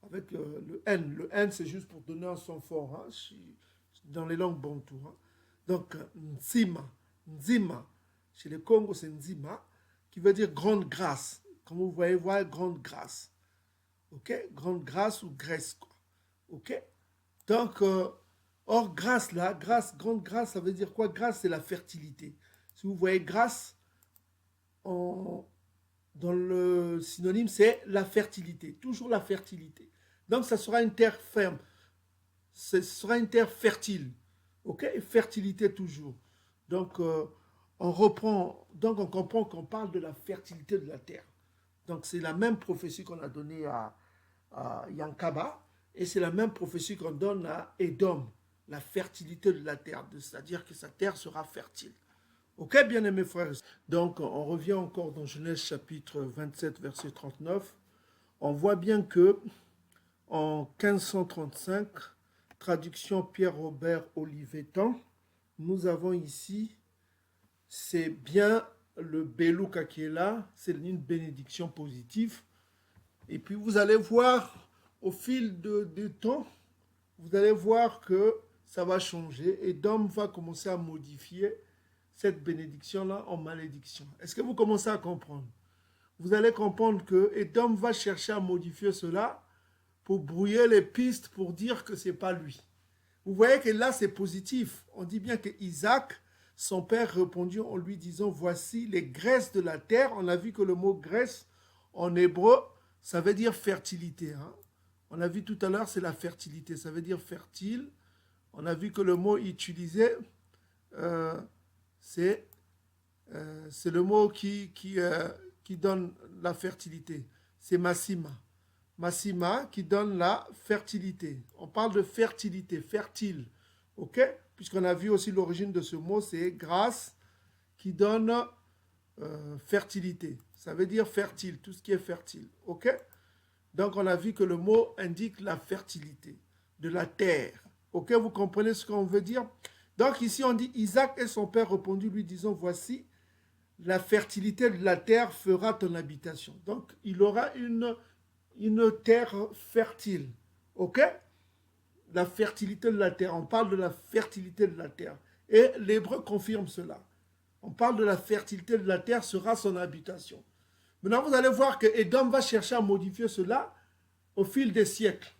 Speaker 1: avec le N. Le N, c'est juste pour donner un son fort, hein, dans les langues Bantous. Hein. Donc, Nzima, Nzima. Chez les Congo, c'est Nzima, qui veut dire grande grâce. Comme vous voyez, voir grande grâce. Ok? Grande grâce ou graisse, quoi. Ok? Donc, or, grâce, là, grâce, grande grâce, ça veut dire quoi? Grâce, c'est la fertilité. Si vous voyez grâce, dans le synonyme, c'est la fertilité. Toujours la fertilité. Donc, ça sera une terre ferme. Ce sera une terre fertile. Ok? Et fertilité toujours. Donc, on comprend qu'on parle de la fertilité de la terre. Donc, c'est la même prophétie qu'on a donnée à Yankaba, et c'est la même prophétie qu'on donne à Édom, la fertilité de la terre, c'est-à-dire que sa terre sera fertile. Ok, bien-aimés frères. Donc, on revient encore dans Genèse chapitre 27, verset 39. On voit bien que en 1535, traduction Pierre-Robert Olivetan, nous avons ici, c'est bien le Belouka qui est là, c'est une bénédiction positive. Et puis vous allez voir, au fil du temps, vous allez voir que ça va changer et Dom va commencer à modifier cette bénédiction-là en malédiction. Est-ce que vous commencez à comprendre? Vous allez comprendre que Edom va chercher à modifier cela pour brouiller les pistes pour dire que ce n'est pas lui. Vous voyez que là, c'est positif. On dit bien que Isaac, son père, répondit en lui disant, voici les graisses de la terre. On a vu que le mot graisse, en hébreu, ça veut dire fertilité. Hein? On a vu tout à l'heure, c'est la fertilité. Ça veut dire fertile. On a vu que le mot utilisé, c'est le mot qui donne la fertilité. C'est Massima. Massima qui donne la fertilité. On parle de fertilité, fertile. Ok? Puisqu'on a vu aussi l'origine de ce mot, c'est grâce qui donne fertilité. Ça veut dire fertile, tout ce qui est fertile. Ok? Donc on a vu que le mot indique la fertilité de la terre. Ok? Vous comprenez ce qu'on veut dire? Donc ici on dit Isaac et son père répondit lui disant voici la fertilité de la terre fera ton habitation. Donc il aura une terre fertile. Ok? La fertilité de la terre. On parle de la fertilité de la terre. Et l'hébreu confirme cela. On parle de la fertilité de la terre sera son habitation. Maintenant, vous allez voir que Édom va chercher à modifier cela au fil des siècles,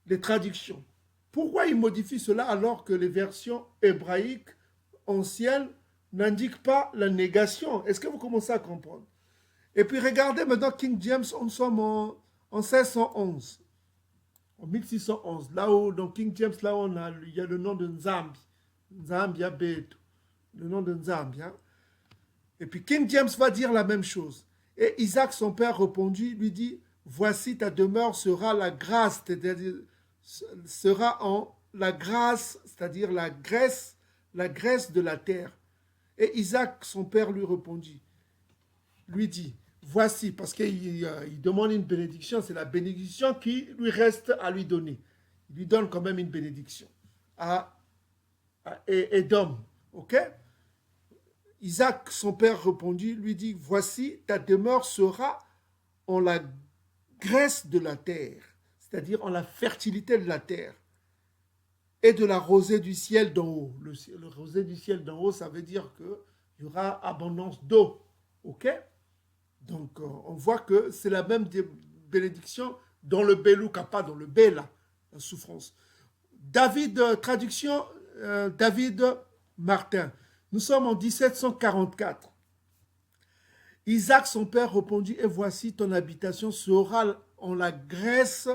Speaker 1: les traductions. Pourquoi il modifie cela alors que les versions hébraïques anciennes n'indiquent pas la négation? Est-ce que vous commencez à comprendre? Et puis regardez maintenant King James, on sommes en 1611, en 1611, là où dans King James, là où il y a le nom de Nzambi, Nzambia Beto, le nom de Nzambi. Hein? Et puis King James va dire la même chose. Et Isaac, son père, répondit, lui dit, voici ta demeure sera la grâce, c'est-à-dire sera en la grâce, c'est-à-dire la graisse de la terre. Et Isaac, son père, lui dit, voici, parce qu'il demande une bénédiction, c'est la bénédiction qui lui reste à lui donner. Il lui donne quand même une bénédiction à Édom, ok? Isaac, son père, répondit, lui dit, voici, ta demeure sera en la graisse de la terre, c'est-à-dire en la fertilité de la terre, et de la rosée du ciel d'en haut. Le rosée du ciel d'en haut, ça veut dire qu'il y aura abondance d'eau, ok? Donc, on voit que c'est la même bénédiction dans le Belouka, pas dans le B, là, la souffrance. Traduction, David Martin. Nous sommes en 1744. Isaac, son père, répondit, et voici ton habitation sera en la graisse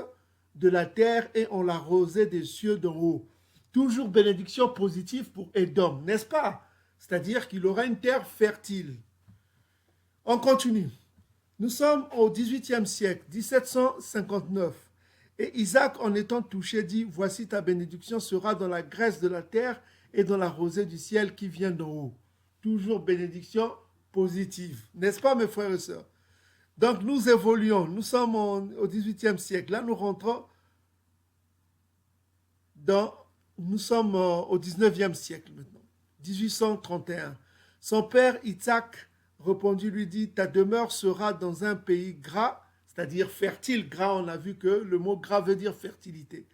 Speaker 1: de la terre et en la rosée des cieux d'en haut. Toujours bénédiction positive pour Édom, n'est-ce pas? C'est-à-dire qu'il aura une terre fertile. On continue. Nous sommes au XVIIIe siècle, 1759. Et Isaac, en étant touché, dit, voici ta bénédiction sera dans la graisse de la terre et dans la rosée du ciel qui vient d'en haut. Toujours bénédiction positive. N'est-ce pas, mes frères et sœurs? Donc, nous évoluons. Nous sommes au XVIIIe siècle. Là, nous rentrons nous sommes au XIXe siècle maintenant. 1831. Son père, Isaac, répondit, lui dit, ta demeure sera dans un pays gras, c'est-à-dire fertile. Gras, on a vu que le mot gras veut dire fertilité,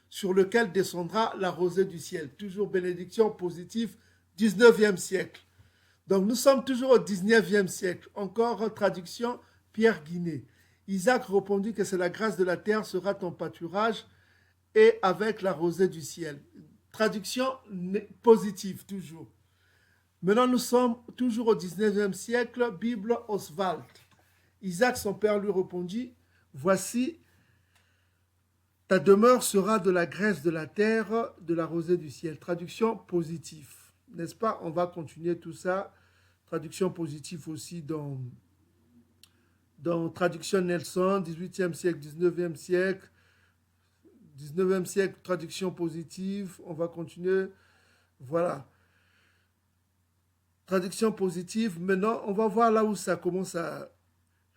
Speaker 1: sur lequel descendra la rosée du ciel. Toujours bénédiction positive, 19e siècle. Donc nous sommes toujours au 19e siècle. Encore traduction, Pierre Guinet. Isaac répondit que c'est la grâce de la terre sera ton pâturage et avec la rosée du ciel. Traduction positive, toujours. Maintenant, nous sommes toujours au 19e siècle, Bible Oswald. Isaac, son père, lui répondit, voici, ta demeure sera de la graisse de la terre, de la rosée du ciel. Traduction positive. N'est-ce pas? On va continuer tout ça. Traduction positive aussi dans traduction Nelson, 18e siècle, 19e siècle. 19e siècle, traduction positive. On va continuer. Voilà. Traduction positive. Maintenant, on va voir là où ça commence à...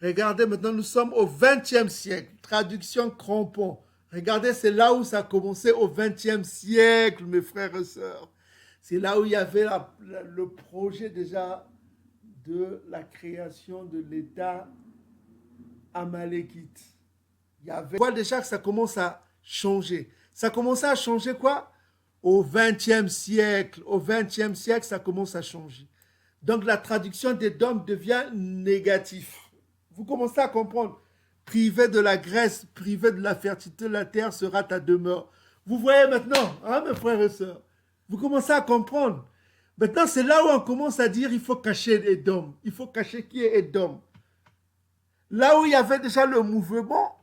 Speaker 1: Regardez, maintenant, nous sommes au 20e siècle. Traduction crampon. Regardez, c'est là où ça a commencé au 20e siècle, mes frères et sœurs. C'est là où il y avait le projet déjà de la création de l'État amalékite. On voit déjà que ça commence à changer. Ça commence à changer quoi? Au 20e siècle. Au 20e siècle, ça commence à changer. Donc la traduction d'Édom devient négative. Vous commencez à comprendre. Privé de la graisse, privé de la fertilité de la terre sera ta demeure. Vous voyez maintenant, hein, mes frères et sœurs? Vous commencez à comprendre. Maintenant, c'est là où on commence à dire il faut cacher Édom. Il faut cacher qui est Édom. Là où il y avait déjà le mouvement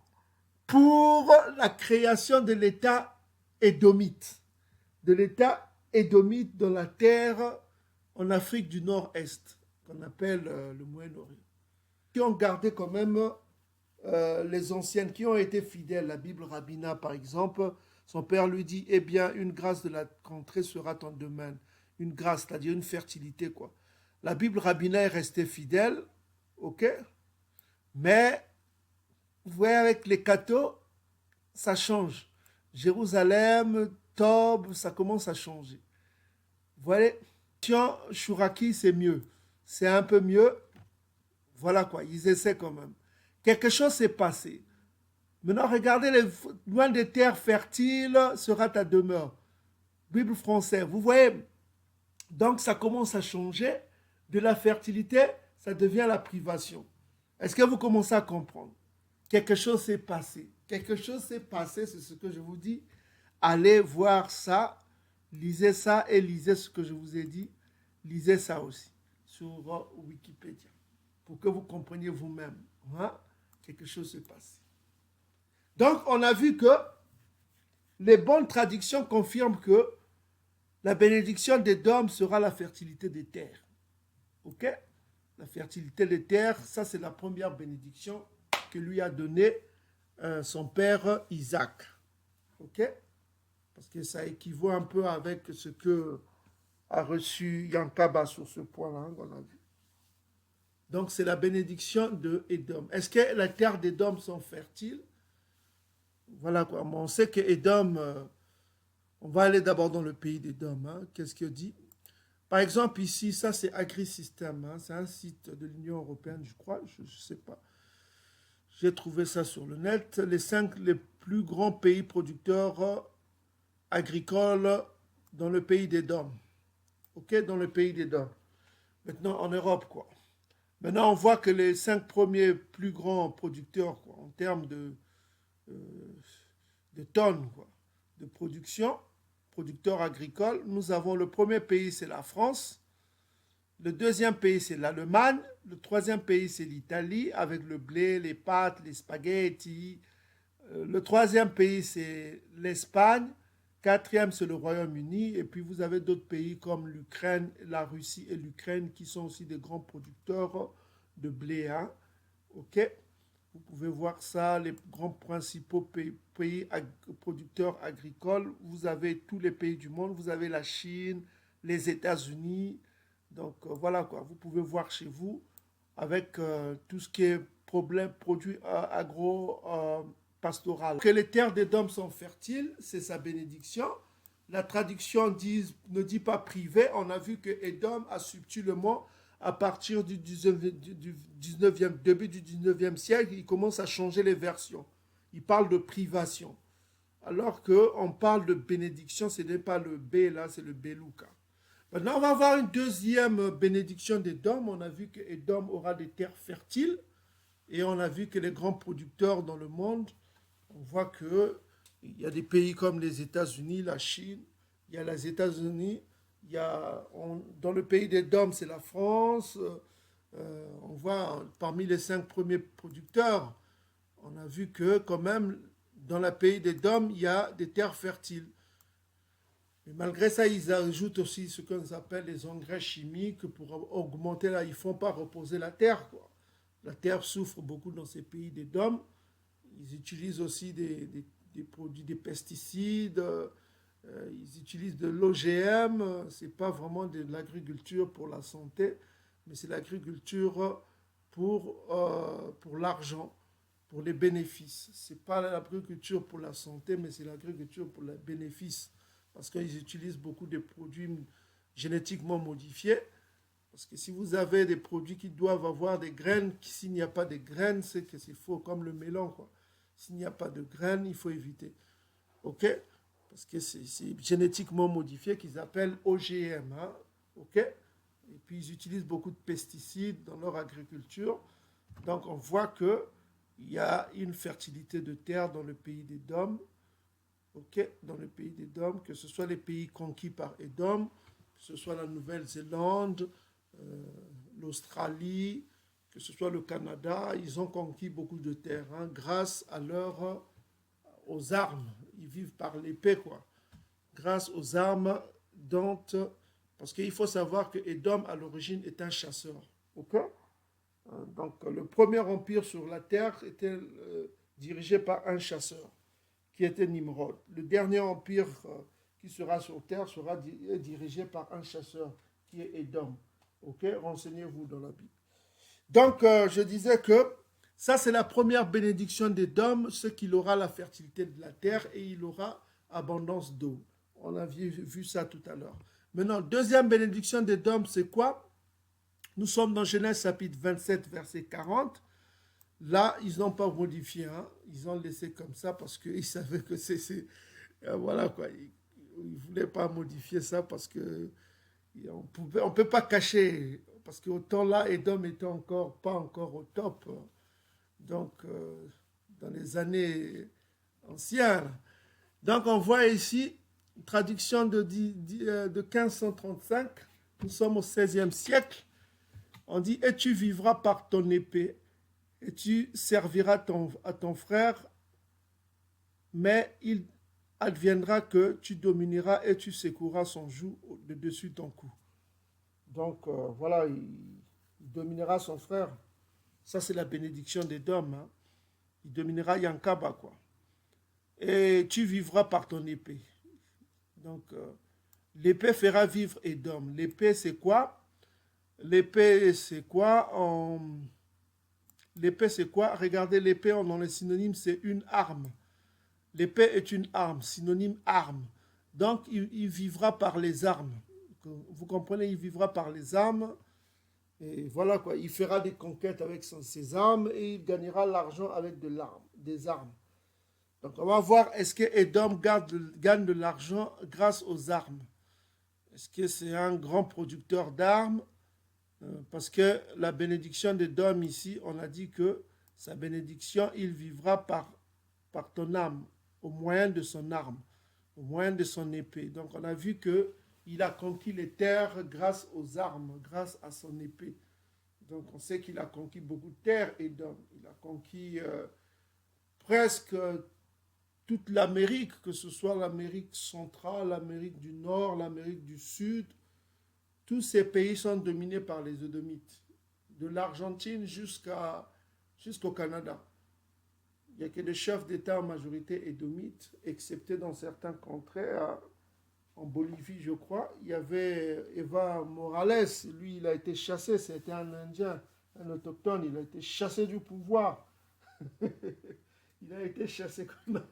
Speaker 1: pour la création de l'État édomite. De l'État édomite dans la terre en Afrique du Nord-Est, qu'on appelle le Moyen-Orient. Qui ont gardé quand même les anciennes, qui ont été fidèles. La Bible Rabbina, par exemple, son père lui dit, eh bien, une grâce de la contrée sera ton domaine. Une grâce, c'est-à-dire une fertilité, quoi. La Bible Rabbina est restée fidèle, ok? Mais, vous voyez, avec les cathos, ça change. Jérusalem, Tob, ça commence à changer. Vous voyez, Chouraki, c'est mieux. C'est un peu mieux. Voilà quoi, ils essaient quand même. Quelque chose s'est passé. Maintenant, regardez, loin des terres fertiles sera ta demeure. Bible française, vous voyez. Donc, ça commence à changer. De la fertilité, ça devient la privation. Est-ce que vous commencez à comprendre? Quelque chose s'est passé. Quelque chose s'est passé, c'est ce que je vous dis. Allez voir ça, lisez ça et lisez ce que je vous ai dit. Lisez ça aussi sur Wikipédia pour que vous compreniez vous-même. Hein? Quelque chose s'est passé. Donc, on a vu que les bonnes traductions confirment que la bénédiction d'Édom sera la fertilité des terres. Ok? La fertilité des terres, ça c'est la première bénédiction que lui a donnée son père Isaac. ok? Parce que ça équivaut un peu avec ce que a reçu Yankaba sur ce point-là, hein, qu'on a vu. Donc, c'est la bénédiction de Édom. Est-ce que la terre d'Édom sont fertiles? Voilà quoi. Mais on sait que Édom, on va aller d'abord dans le pays d'Édom. Hein. Qu'est-ce qu'il dit? Par exemple, ici, ça c'est AgriSystem. Hein. C'est un site de l'Union européenne, je crois. Je ne sais pas. J'ai trouvé ça sur le net. Les 5 les plus grands pays producteurs agricoles dans le pays d'Édom. Ok, dans le pays d'Édom. Maintenant, en Europe, quoi. Maintenant, on voit que les 5 premiers plus grands producteurs, quoi, en termes euh, de tonnes, quoi, de production, producteurs agricoles, nous avons le premier pays, c'est la France. Le deuxième pays, c'est l'Allemagne. Le troisième pays, c'est l'Italie, avec le blé, les pâtes, les spaghettis. Le troisième pays, c'est l'Espagne. Quatrième, c'est le Royaume-Uni. Et puis, vous avez d'autres pays comme l'Ukraine, la Russie et l'Ukraine qui sont aussi des grands producteurs de blé. Hein. OK? Vous pouvez voir ça, les grands principaux pays producteurs agricoles. Vous avez tous les pays du monde. Vous avez la Chine, les États-Unis. Donc, voilà quoi. Vous pouvez voir chez vous avec tout ce qui est problème, produits agro-pastoral. Que les terres d'Édom sont fertiles, c'est sa bénédiction. La traduction ne dit pas privé. On a vu que Édom a subtilement, à partir du 19e, début du 19e siècle, il commence à changer les versions. Il parle de privation. Alors qu'on parle de bénédiction, ce n'est pas le B là, c'est le Belouka. Maintenant, on va voir une deuxième bénédiction d'Édom. On a vu que Édom aura des terres fertiles et on a vu que les grands producteurs dans le monde, on voit qu'il y a des pays comme les États-Unis, la Chine, il y a les États-Unis, dans le pays d'Édom, c'est la France. On voit parmi les 5 premiers producteurs, on a vu que quand même, dans le pays d'Édom, il y a des terres fertiles. Mais malgré ça, ils ajoutent aussi ce qu'on appelle les engrais chimiques pour augmenter là. Ils ne font pas reposer la terre, quoi. La terre souffre beaucoup dans ces pays d'Édom. Ils utilisent aussi des produits, des pesticides. Ils utilisent de l'OGM. Ce n'est pas vraiment de l'agriculture pour la santé, mais c'est l'agriculture pour l'argent, pour les bénéfices. Ce n'est pas l'agriculture pour la santé, mais c'est l'agriculture pour les bénéfices. Parce qu'ils utilisent beaucoup de produits génétiquement modifiés. Parce que si vous avez des produits qui doivent avoir des graines, s'il n'y a pas de graines, c'est que c'est faux, comme le melon, quoi. S'il n'y a pas de graines, il faut éviter. OK? Parce que c'est génétiquement modifié qu'ils appellent OGM. Hein? OK? Et puis, ils utilisent beaucoup de pesticides dans leur agriculture. Donc, on voit qu'il y a une fertilité de terre dans le pays d'Édom. OK, dans le pays d'Édom, que ce soit les pays conquis par Édom, que ce soit la Nouvelle-Zélande, l'Australie, que ce soit le Canada, ils ont conquis beaucoup de terres hein, grâce aux armes. Ils vivent par l'épée, quoi. Grâce aux armes parce qu'il faut savoir que Édom, à l'origine, est un chasseur. OK? Donc, le premier empire sur la terre était dirigé par un chasseur, qui était Nimrod. Le dernier empire qui sera sur terre sera dirigé par un chasseur qui est Édom. Ok, renseignez-vous dans la Bible. Donc, je disais que ça, c'est la première bénédiction d'Édom, ce qu'il aura la fertilité de la terre et il aura abondance d'eau. On a vu ça tout à l'heure. Maintenant, deuxième bénédiction d'Édom, c'est quoi? Nous sommes dans Genèse chapitre 27, verset 40. Là, ils n'ont pas modifié, hein. Ils ont laissé comme ça parce qu'ils savaient que voilà quoi. Ils ne voulaient pas modifier ça parce que on peut pas cacher. Parce qu'au temps là, Édom était pas encore au top. Donc, dans les années anciennes. Donc, on voit ici, traduction de 1535, nous sommes au XVIe siècle. On dit, et tu vivras par ton épée. Et tu serviras à ton frère, mais il adviendra que tu domineras et tu secoueras son joug de dessus ton cou. Donc, voilà, il dominera son frère. Ça, c'est la bénédiction d'Édom. Hein. Il dominera Yankaba, quoi. et tu vivras par ton épée. Donc, l'épée fera vivre Édom. L'épée, c'est quoi? L'épée, c'est quoi? L'épée, c'est quoi? Regardez, l'épée, dans les synonymes, c'est une arme. L'épée est une arme, synonyme arme. Donc, il vivra par les armes. Vous comprenez, il vivra par les armes. Et voilà quoi, il fera des conquêtes avec ses armes et il gagnera l'argent avec des armes. Donc, on va voir, est-ce que Edom gagne de l'argent grâce aux armes? Est-ce que c'est un grand producteur d'armes? Parce que la bénédiction d'Edom ici, on a dit que sa bénédiction, il vivra par ton âme, au moyen de son arme, au moyen de son épée. Donc on a vu qu'il a conquis les terres grâce aux armes, grâce à son épée. Donc on sait qu'il a conquis beaucoup de terres, Edom. Il a conquis presque toute l'Amérique, que ce soit l'Amérique centrale, l'Amérique du Nord, l'Amérique du Sud. Tous ces pays sont dominés par les Édomites, de l'Argentine jusqu'au Canada. Il n'y a que des chefs d'État en majorité édomites, excepté dans certains contrées, en Bolivie, je crois. Il y avait Eva Morales, lui, il a été chassé, c'était un Indien, un autochtone, il a été chassé du pouvoir. Il a été chassé comme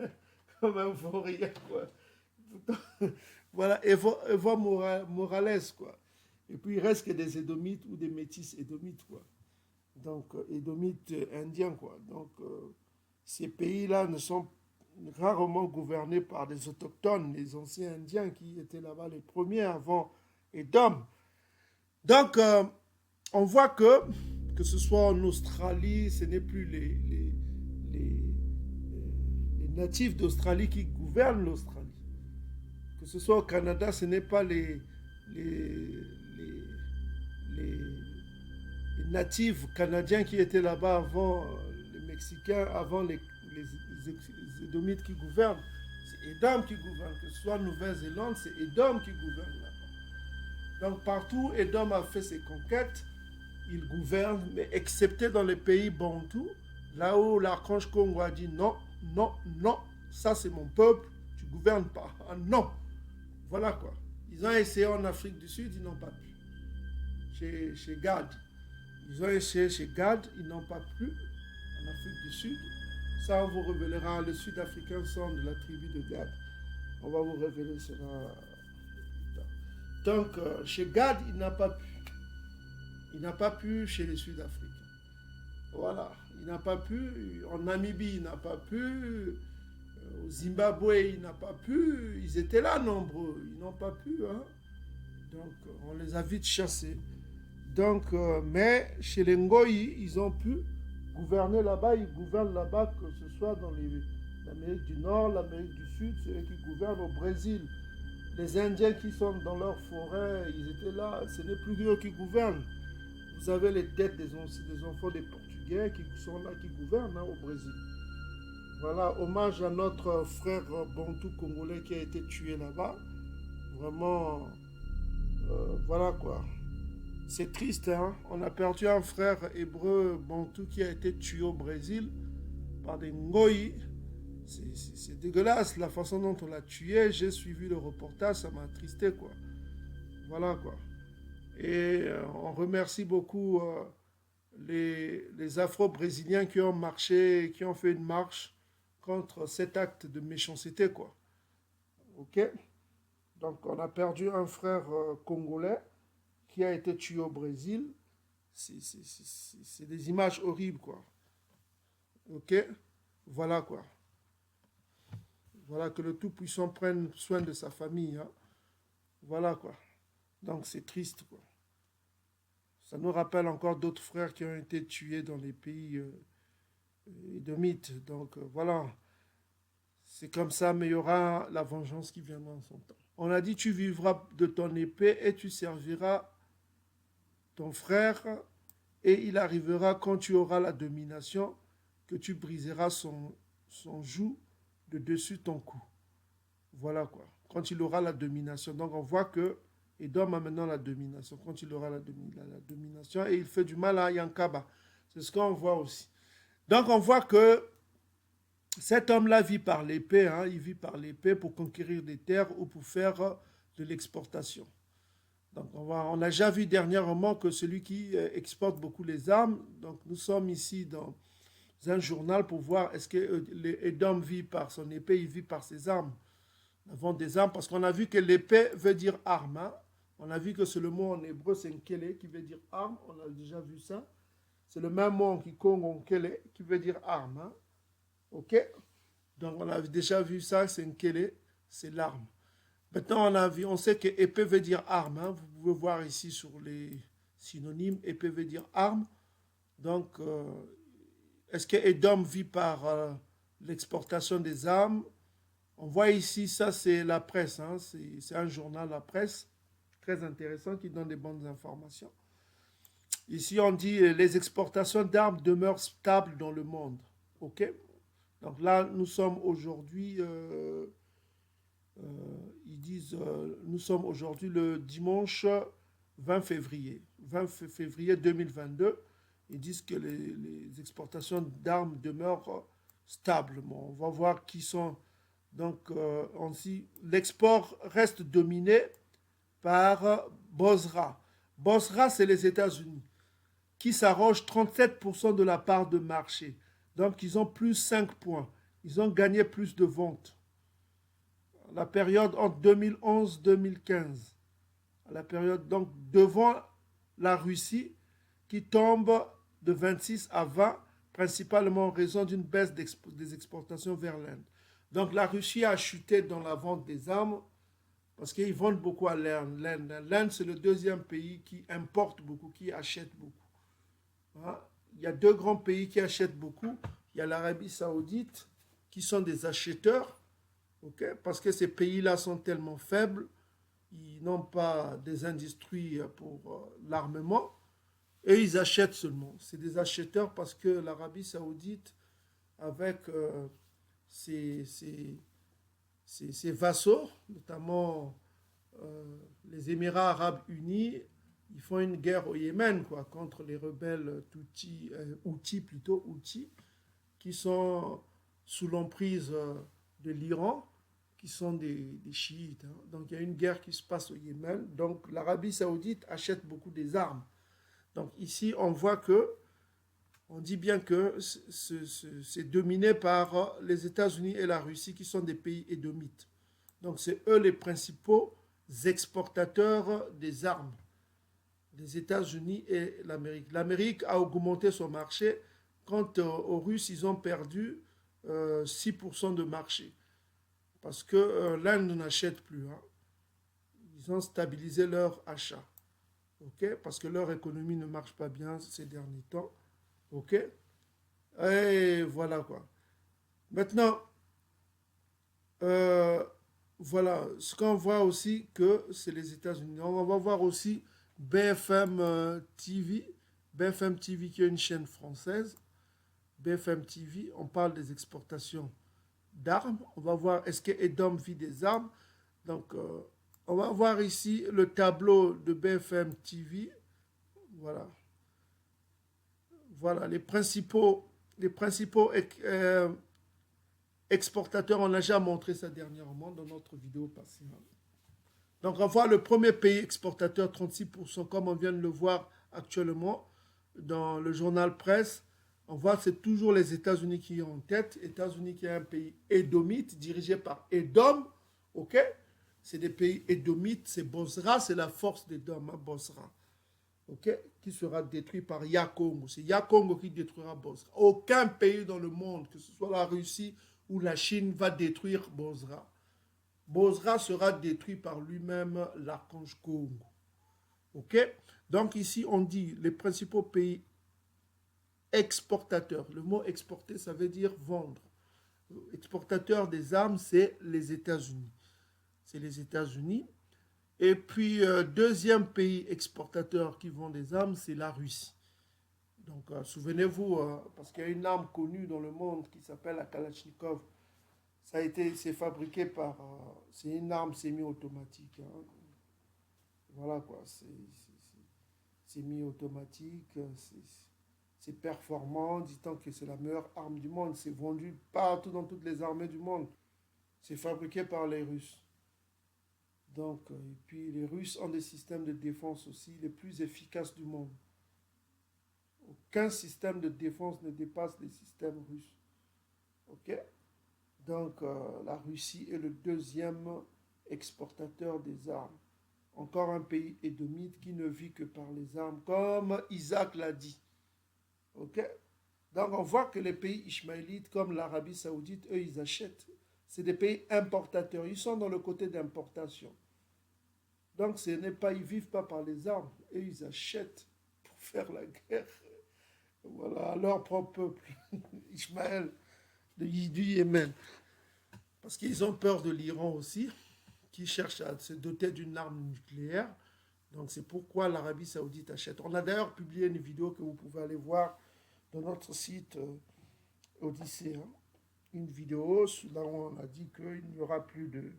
Speaker 1: un vaurien, quoi. Voilà, Eva Morales, quoi. Et puis il reste que des Édomites ou des métis édomites, quoi. Donc, édomites indiens, quoi. Donc, ces pays-là ne sont rarement gouvernés par des autochtones, les anciens indiens qui étaient là-bas les premiers avant Édom. Donc, on voit que ce soit en Australie, ce n'est plus les natifs d'Australie qui gouvernent l'Australie. Que ce soit au Canada, ce n'est pas les natifs canadiens qui étaient là-bas avant les Mexicains, avant les Édomites qui gouvernent. C'est Édom qui gouverne. Que ce soit Nouvelle-Zélande, c'est Édom qui gouverne là-bas. Donc partout, Édom a fait ses conquêtes. Il gouverne, mais excepté dans les pays bantous, là où l'archange Congo a dit non, non, non, ça c'est mon peuple, tu ne gouvernes pas. Ah, non. Voilà quoi. Ils ont essayé en Afrique du Sud, ils n'ont pas pu. Chez Gad. Ils ont essayé chez Gad, ils n'ont pas pu. En Afrique du Sud. Ça, on vous révélera. Les Sud-Africains sont de la tribu de Gad. On va vous révéler cela. Donc, chez Gad, il n'a pas pu. Il n'a pas pu chez les Sud-Africains. Voilà. Il n'a pas pu. En Namibie, il n'a pas pu. Au Zimbabwe, il n'a pas pu. Ils étaient là nombreux. Ils n'ont pas pu. Hein? Donc, on les a vite chassés. Donc, mais chez les Ngoyi, ils ont pu gouverner là-bas. Ils gouvernent là-bas, que ce soit dans l'Amérique du Nord, l'Amérique du Sud, c'est eux qui gouvernent au Brésil. Les Indiens qui sont dans leur forêt, ils étaient là. Ce n'est plus eux qui gouvernent. Vous avez les têtes des enfants des Portugais qui sont là, qui gouvernent hein, au Brésil. Voilà, hommage à notre frère bantou congolais qui a été tué là-bas. Vraiment, voilà quoi. C'est triste, hein. On a perdu un frère hébreu bantou qui a été tué au Brésil par des Ngoyi. C'est dégueulasse la façon dont on l'a tué. J'ai suivi le reportage, ça m'a attristé quoi. Voilà quoi. Et on remercie beaucoup les Afro-Brésiliens qui ont marché, qui ont fait une marche contre cet acte de méchanceté quoi. Ok. Donc on a perdu un frère congolais qui a été tué au Brésil. C'est des images horribles quoi. Ok. Voilà quoi. Voilà que le Tout-Puissant prenne soin de sa famille. Hein. Voilà quoi. Donc c'est triste quoi. Ça nous rappelle encore d'autres frères qui ont été tués dans les pays édomites. Donc voilà. C'est comme ça, mais il y aura la vengeance qui viendra en son temps. On a dit, tu vivras de ton épée et tu serviras ton frère, et il arrivera quand tu auras la domination que tu briseras son joug de dessus ton cou. Voilà quoi. Quand il aura la domination. Donc on voit que Edom a maintenant la domination. Quand il aura la domination, et il fait du mal à Yankaba. C'est ce qu'on voit aussi. Donc on voit que Cet homme-là vit par l'épée, hein, il vit par l'épée pour conquérir des terres ou pour faire de l'exportation. Donc on a déjà vu dernièrement que celui qui exporte beaucoup les armes, donc nous sommes ici dans un journal pour voir est-ce que Edom vit par son épée, il vit par ses armes. La vente des armes, parce qu'on a vu que l'épée veut dire arme. Hein. On a vu que c'est le mot en hébreu, c'est nkele, qui veut dire arme. On a déjà vu ça. C'est le même mot qui congo nkele, qui veut dire arme. Hein. Ok? Donc on a déjà vu ça, c'est nkele, c'est l'arme. Maintenant on sait que épée veut dire arme. Hein. Vous pouvez voir ici sur les synonymes, épée veut dire arme. Donc est-ce que Edom vit par l'exportation des armes? On voit ici, ça c'est la presse, hein, c'est un journal, la presse, très intéressant, qui donne des bonnes informations. Ici on dit les exportations d'armes demeurent stables dans le monde. Ok? Donc là nous sommes aujourd'hui, ils disent, nous sommes aujourd'hui le dimanche 20 février, 20 février 2022. Ils disent que les exportations d'armes demeurent stables. Bon, on va voir qui sont. Donc, l'export reste dominé par Bosra. Bosra, c'est les États-Unis, qui s'arrogent 37% de la part de marché. Donc, ils ont plus 5 points. Ils ont gagné plus de ventes. La période entre 2011-2015. La période, donc, devant la Russie, qui tombe de 26 à 20, principalement en raison d'une baisse des exportations vers l'Inde. Donc la Russie a chuté dans la vente des armes parce qu'ils vendent beaucoup à l'Inde. L'Inde, c'est le deuxième pays qui importe beaucoup, qui achète beaucoup. Hein? Il y a deux grands pays qui achètent beaucoup. Il y a l'Arabie Saoudite, qui sont des acheteurs, okay? Parce que ces pays-là sont tellement faibles, ils n'ont pas des industries pour l'armement, et ils achètent seulement. C'est des acheteurs parce que l'Arabie Saoudite, avec ses vassaux, notamment les Émirats arabes unis, ils font une guerre au Yémen quoi, contre les rebelles Houthis, qui sont sous l'emprise de l'Iran, qui sont des chiites. Hein. Donc il y a une guerre qui se passe au Yémen. Donc l'Arabie Saoudite achète beaucoup des armes. Donc ici, on voit que on dit bien que c'est dominé par les États-Unis et la Russie qui sont des pays édomites. Donc c'est eux les principaux exportateurs des armes, les États-Unis et l'Amérique. L'Amérique a augmenté son marché quand aux Russes, ils ont perdu 6% de marché. Parce que l'Inde n'achète plus. Hein. Ils ont stabilisé leur achat. Okay? Parce que leur économie ne marche pas bien ces derniers temps. Ok? Et voilà quoi. Maintenant, voilà, ce qu'on voit aussi que c'est les États-Unis. On va voir aussi BFM TV. BFM TV qui est une chaîne française. BFM TV, on parle des exportations d'armes. On va voir est-ce que Edom vit des armes. Donc, on va voir ici le tableau de BFM TV. Voilà. Voilà, les principaux exportateurs, on a déjà montré ça dernièrement dans notre vidéo passée. Donc, on voit le premier pays exportateur, 36%, comme on vient de le voir actuellement dans le journal Presse. On voit que c'est toujours les États-Unis qui sont en tête. États-Unis qui est un pays édomite, dirigé par Edom. Ok? C'est des pays édomites, c'est Bosra, c'est la force d'Edom, hein, Bosra. Okay, qui sera détruit par Yakongo. C'est Yakongo qui détruira Bosra. Aucun pays dans le monde, que ce soit la Russie ou la Chine, va détruire Bosra. Bosra sera détruit par lui-même, l'archange Congo. Ok? Donc ici, on dit les principaux pays exportateurs. Le mot exporter, ça veut dire vendre. Exportateur des armes, c'est les États-Unis. C'est les États-Unis. Et puis, deuxième pays exportateur qui vend des armes, c'est la Russie. Donc, souvenez-vous, parce qu'il y a une arme connue dans le monde qui s'appelle la Kalachnikov. C'est fabriqué par... c'est une arme semi-automatique. Hein. Voilà quoi, c'est semi-automatique. c'est performant, disant que c'est la meilleure arme du monde. C'est vendu partout dans toutes les armées du monde. C'est fabriqué par les Russes. Donc, et puis les Russes ont des systèmes de défense aussi les plus efficaces du monde. Aucun système de défense ne dépasse les systèmes russes. Ok? Donc, la Russie est le deuxième exportateur des armes. Encore un pays édomite qui ne vit que par les armes, comme Isaac l'a dit. Ok? Donc, on voit que les pays ishmaélites, comme l'Arabie Saoudite, eux, ils achètent. C'est des pays importateurs. Ils sont dans le côté d'importation. Donc, ce n'est pas, ils ne vivent pas par les armes. Et ils achètent pour faire la guerre. Voilà, à leur propre peuple, Ishmaël, du Yémen. Parce qu'ils ont peur de l'Iran aussi, qui cherche à se doter d'une arme nucléaire. Donc, c'est pourquoi l'Arabie Saoudite achète. On a d'ailleurs publié une vidéo que vous pouvez aller voir dans notre site Odyssée. Hein. Une vidéo là où on a dit qu'il n'y aura plus de...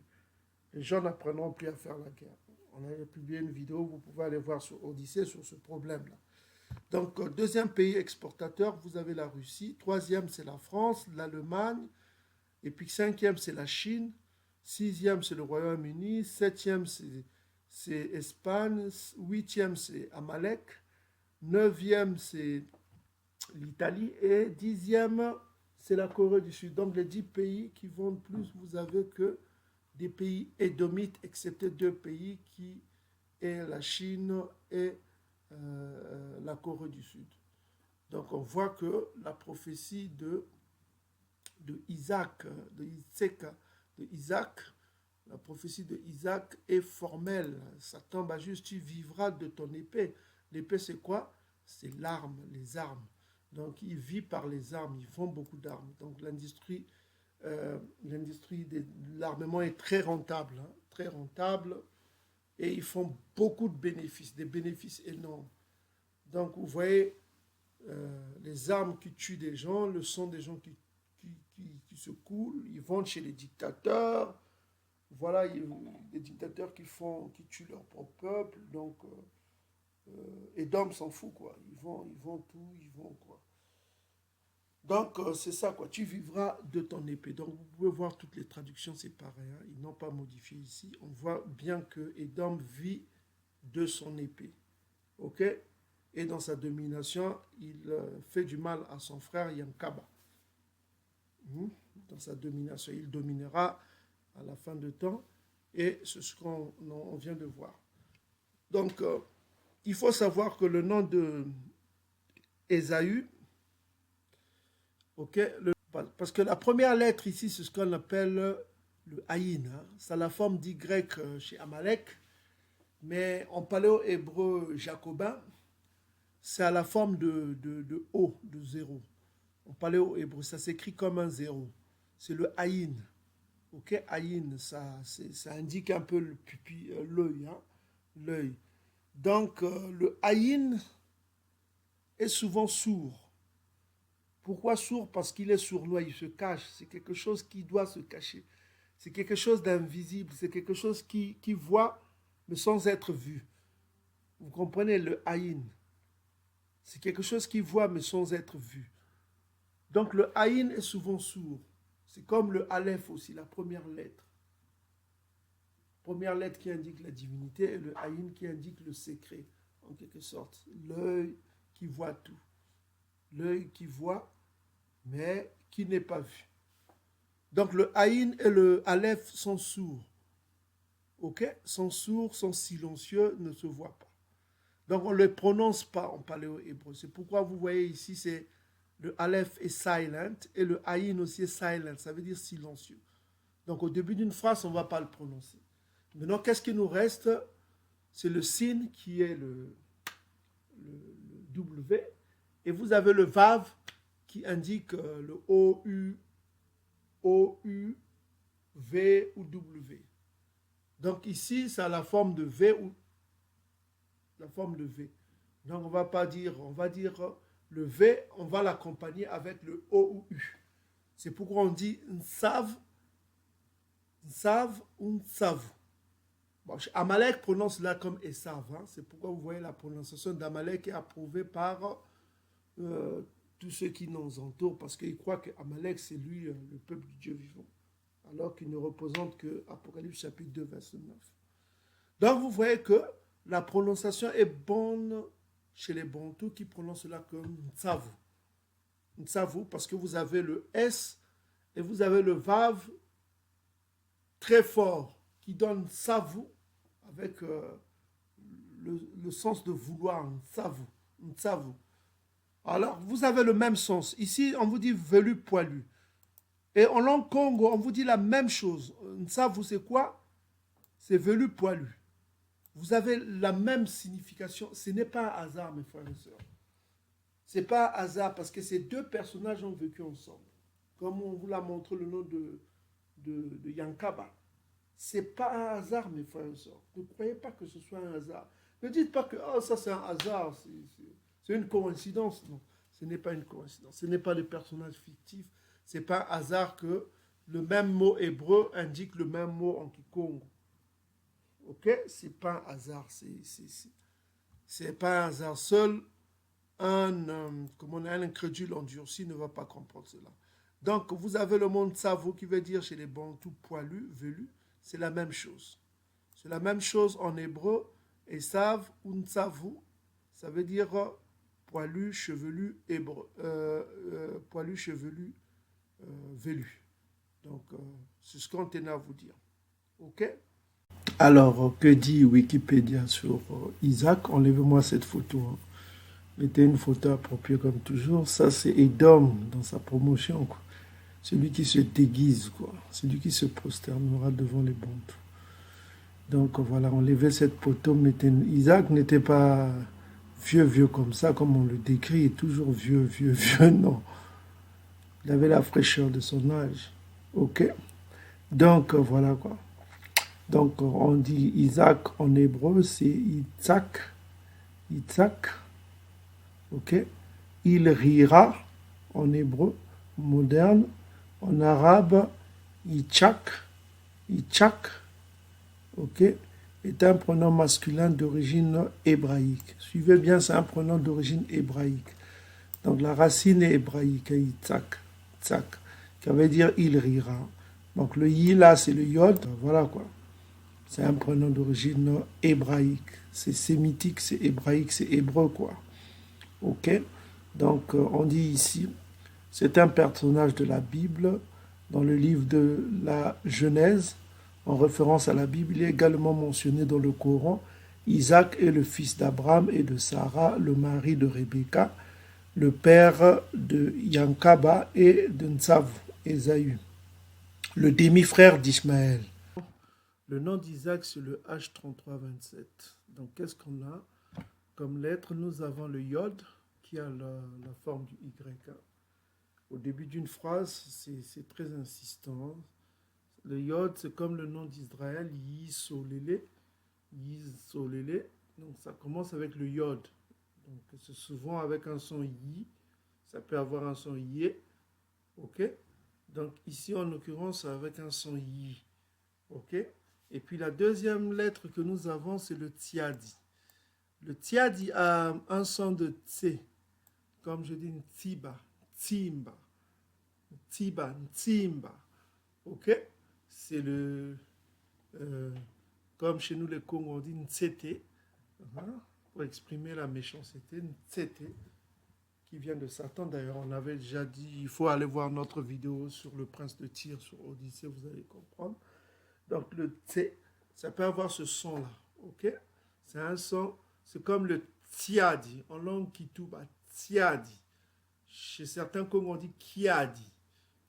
Speaker 1: Les gens n'apprendront plus à faire la guerre. On a publié une vidéo, vous pouvez aller voir sur Odyssée sur ce problème-là. Donc, deuxième pays exportateur, vous avez la Russie. Troisième, c'est la France, l'Allemagne. Et puis cinquième, c'est la Chine. Sixième, c'est le Royaume-Uni. Septième, c'est Espagne. Huitième, c'est Amalek. Neuvième, c'est l'Italie. Et dixième, c'est la Corée du Sud. Donc, les 10 pays qui vendent plus, vous avez que des pays édomites, excepté 2 pays qui est la Chine et la Corée du Sud. Donc, on voit que la prophétie de Isaac, la prophétie de Isaac est formelle. Ça tombe à juste, tu vivras de ton épée. L'épée, c'est quoi? C'est l'arme, les armes. Donc, il vit par les armes. Ils font beaucoup d'armes. Donc, l'industrie de l'armement est très rentable. Hein, très rentable. Et ils font beaucoup de bénéfices, des bénéfices énormes. Donc, vous voyez, les armes qui tuent des gens, sont des gens qui se coulent, ils vont chez les dictateurs. Voilà, des dictateurs qui tuent leur propre peuple. Donc, Edom s'en fout, quoi. Ils vont tout, ils vont, quoi. Donc, c'est ça, quoi. Tu vivras de ton épée. Donc, vous pouvez voir toutes les traductions, c'est pareil. Hein. Ils n'ont pas modifié ici. On voit bien que Edom vit de son épée. OK? Et dans sa domination, il fait du mal à son frère Yankaba. Dans sa domination, il dominera à la fin de temps. Et c'est ce qu'on vient de voir. Donc, il faut savoir que le nom de Ésaü, ok, parce que la première lettre ici, c'est ce qu'on appelle le Aïn. Hein. C'est la forme d'Y chez Amalek, mais en paléo-hébreu jacobin, c'est à la forme de O, de 0. En paléo-hébreu, ça s'écrit comme un 0. C'est le Aïn. Ok, Aïn, ça indique un peu le pupille, l'œil. Hein, l'œil. Donc, le Aïn est souvent sourd. Pourquoi sourd? Parce qu'il est sournois, il se cache. C'est quelque chose qui doit se cacher. C'est quelque chose d'invisible. C'est quelque chose qui voit, mais sans être vu. Vous comprenez, le Aïn. C'est quelque chose qui voit, mais sans être vu. Donc, le Aïn est souvent sourd. C'est comme le Aleph aussi, la première lettre. Première lettre qui indique la divinité et le Aïn qui indique le secret, en quelque sorte. L'œil qui voit tout. L'œil qui voit, mais qui n'est pas vu. Donc le Aïn et le Aleph sont sourds. Ok? Sont sourds, sont silencieux, ne se voient pas. Donc on ne les prononce pas en paléo-hébreu. C'est pourquoi vous voyez ici, c'est le Aleph est silent et le Aïn aussi est silent. Ça veut dire silencieux. Donc au début d'une phrase, on ne va pas le prononcer. Maintenant, qu'est-ce qui nous reste? C'est le sin qui est le W. Et vous avez le Vav qui indique le O-U, V ou W. Donc ici, c'est la forme de V ou la forme de V. Donc on va pas dire, on va dire le V, on va l'accompagner avec le O ou U. C'est pourquoi on dit Nsav ou Nsav. Bon, Amalek prononce là comme Esav. Hein. C'est pourquoi vous voyez la prononciation d'Amalek est approuvée par tous ceux qui nous entourent, parce qu'ils croient qu'Amalek, c'est lui, le peuple du Dieu vivant, alors qu'il ne représente que Apocalypse chapitre 2, verset 9. Donc vous voyez que la prononciation est bonne chez les Bantous qui prononcent cela comme Ntsavu. Ntsavu, parce que vous avez le S et vous avez le Vav très fort qui donne Ntsavu avec le sens de vouloir, Ntsavu. Ntsavu. Alors, vous avez le même sens. Ici, on vous dit velu poilu. Et en langue Congo, on vous dit la même chose. Ntsavu, c'est quoi? C'est velu poilu. Vous avez la même signification. Ce n'est pas un hasard, mes frères et sœurs. Ce n'est pas un hasard parce que ces deux personnages ont vécu ensemble. Comme on vous l'a montré le nom de Yankaba. Ce n'est pas un hasard, mes frères et sœurs. Ne croyez pas que ce soit un hasard. Ne dites pas que oh, ça c'est un hasard, c'est une coïncidence. Non, ce n'est pas une coïncidence. Ce n'est pas des personnages fictifs. Ce n'est pas un hasard que le même mot hébreu indique le même mot en Kikongo. Ok? Ce n'est pas un hasard. C'est pas un hasard. Seul un incrédule endurci ne va pas comprendre cela. Donc, vous avez le mot Ntsavu qui veut dire chez les Bantous poilus, velus. C'est la même chose. C'est la même chose en hébreu. Et Sav ou Ntsavu, ça veut dire poilu, chevelu, hébreu, poilu, chevelu, velu. Donc, c'est ce qu'on tenait à vous dire. OK? Alors, que dit Wikipédia sur Isaac? Enlevez-moi cette photo. Hein. Mettez une photo appropriée comme toujours. Ça, c'est Edom dans sa promotion. Quoi. Celui qui se déguise, quoi. Celui qui se prosternera devant les Bantous. Donc voilà, enlevez cette photo. Isaac n'était pas vieux comme ça, comme on le décrit, il est toujours vieux, non. Il avait la fraîcheur de son âge. Ok. Donc voilà quoi. Donc on dit Isaac en hébreu, c'est Yitzhak. Yitzhak. Ok. Il rira en hébreu moderne. En arabe, Yitzhak. Yitzhak. Ok, est un pronom masculin d'origine hébraïque. Suivez bien, c'est un pronom d'origine hébraïque. Donc la racine est hébraïque, Yitzhak, qui veut dire il rira. Donc le yi là, c'est le yod, voilà quoi. C'est un pronom d'origine hébraïque. C'est sémitique, c'est hébraïque, c'est hébreu quoi. Ok, donc on dit ici, c'est un personnage de la Bible dans le livre de la Genèse. En référence à la Bible, il est également mentionné dans le Coran. Isaac est le fils d'Abraham et de Sarah, le mari de Rebecca, le père de Yankaba et de Ntsavu, Ésaü, le demi-frère d'Ismaël. Le nom d'Isaac, c'est le H3327. Donc, qu'est-ce qu'on a comme lettre? Nous avons le Yod, qui a la forme du Y. Au début d'une phrase, c'est très insistant. Le Yod, c'est comme le nom d'Israël, Yisolélé. Yisolélé. Donc, ça commence avec le Yod. Donc, c'est souvent avec un son Yi. Ça peut avoir un son Yé. OK? Donc, ici, en l'occurrence, avec un son Yi. OK? Et puis, la deuxième lettre que nous avons, c'est le Tsiadi. Le Tsiadi a un son de Tse. Comme je dis, Ntiba, Tsimba. Ntiba, Ntimba. OK? C'est le... comme chez nous les Congos, on dit Ntsete, pour exprimer la méchanceté, Ntsete, qui vient de Satan. D'ailleurs, on avait déjà dit, il faut aller voir notre vidéo sur le prince de Tyr, sur Odyssée, vous allez comprendre. Donc le Tse, ça peut avoir ce son-là, ok? C'est un son, c'est comme le Tiadi, en langue Kituba, Tiadi. Chez certains Congos, on dit Kiadi.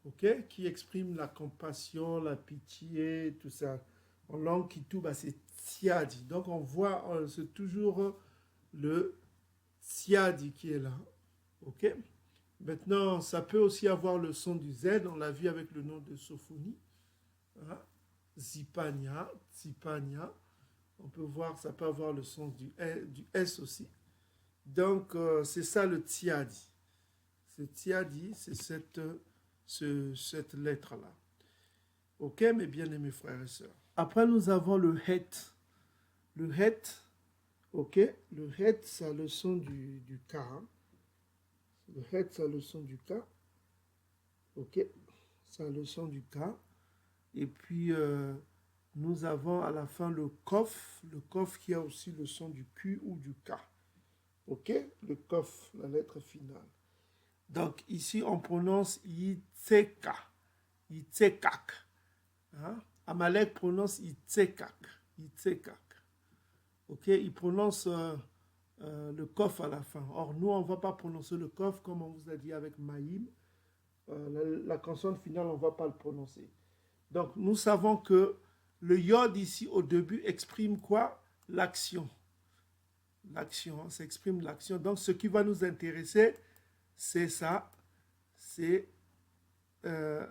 Speaker 1: Okay? Qui exprime la compassion, la pitié, tout ça. En langue Kituba, c'est Tsiadi. Donc on voit, c'est toujours le Tsiadi qui est là. Ok? Maintenant, ça peut aussi avoir le son du Z. On l'a vu avec le nom de Sophonie. Hein? Zipania, Zipania. On peut voir, ça peut avoir le son du S aussi. Donc, c'est ça le Tsiadi. C'est Tsiadi, c'est cette lettre-là. Ok, mes bien-aimés frères et sœurs. Après, nous avons le Het. Le Het, ok, le Het, ça a le son du K. Hein. Le het, c'est le son du K. Ok, c'est le son du K. Et puis, nous avons à la fin le kof qui a aussi le son du Q ou du K. Ok, le kof, la lettre finale. Donc, ici, on prononce Yitzeka. Yitzekak. Hein? Amalek prononce Yitzekak. Yitzekak. Ok, il prononce le kof à la fin. Or, nous, on ne va pas prononcer le kof comme on vous a dit avec Maïm. La consonne finale, on ne va pas le prononcer. Donc, nous savons que le yod ici, au début, exprime quoi? L'action. L'action, ça exprime l'action. Donc, ce qui va nous intéresser, c'est ça. C'est la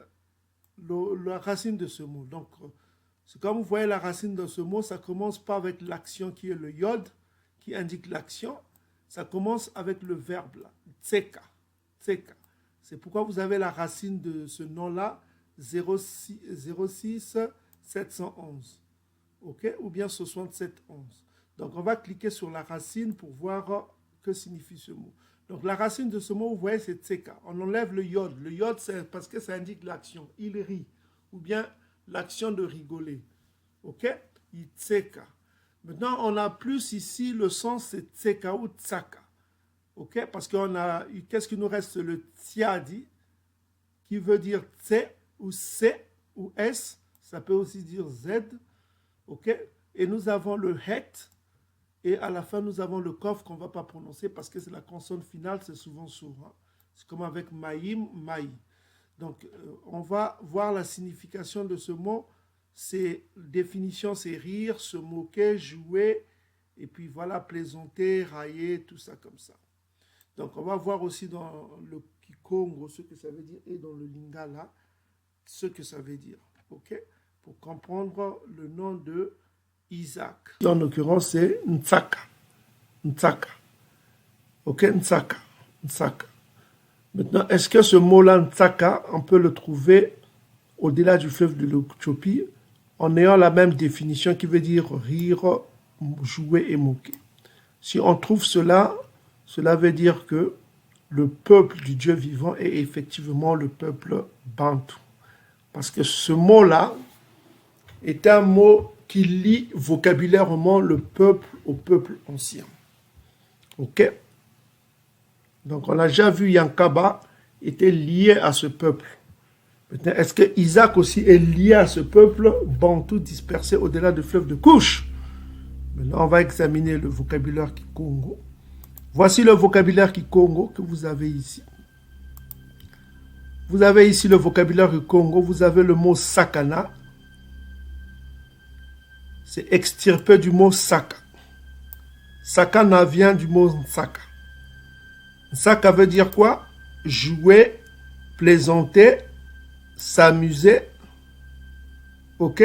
Speaker 1: racine de ce mot. Donc, comme vous voyez la racine de ce mot, ça commence pas avec l'action qui est le yod, qui indique l'action. Ça commence avec le verbe là, tseka. Tseka. C'est pourquoi vous avez la racine de ce nom-là, 06 711. Ok? Ou bien 6711. Donc, on va cliquer sur la racine pour voir que signifie ce mot. Donc, la racine de ce mot, vous voyez, c'est tseka. On enlève le yod. Le yod, c'est parce que ça indique l'action. Il rit. Ou bien l'action de rigoler. Ok? Tseka. Maintenant, on a plus ici, le sens, c'est tseka ou tsaka. Ok? Parce qu'on a, qu'est-ce qui nous reste? Le tsiadi, qui veut dire tse ou c ou s. Ça peut aussi dire z. Ok? Et nous avons le het. Et à la fin, nous avons le kof qu'on ne va pas prononcer parce que c'est la consonne finale, c'est souvent sourd. Hein? C'est comme avec maïm, maï. Donc, on va voir la signification de ce mot. C'est définition, c'est rire, se moquer, jouer, et puis voilà, plaisanter, railler, tout ça comme ça. Donc, on va voir aussi dans le Kikongo ce que ça veut dire et dans le Lingala ce que ça veut dire. Ok? Pour comprendre le nom de Isaac. En l'occurrence, c'est Ntsaka. Ntsaka. Ok, Ntsaka. Ntsaka. Maintenant, est-ce que ce mot-là, Ntsaka, on peut le trouver au-delà du fleuve de l'Éthiopie en ayant la même définition qui veut dire rire, jouer et moquer? Si on trouve cela, cela veut dire que le peuple du Dieu vivant est effectivement le peuple bantou. Parce que ce mot-là est un mot qui lie vocabulairement le peuple au peuple ancien. Ok? Donc, on a déjà vu Yankaba était lié à ce peuple. Maintenant, est-ce que Isaac aussi est lié à ce peuple bantou dispersé au-delà du fleuve de Couche? Maintenant, on va examiner le vocabulaire Kikongo. Voici le vocabulaire Kikongo que vous avez ici. Vous avez ici le vocabulaire Kikongo. Vous avez le mot sakana. C'est extirpé du mot saka. Sakana vient du mot nsaka. Nsaka veut dire quoi? Jouer, plaisanter, s'amuser. Ok?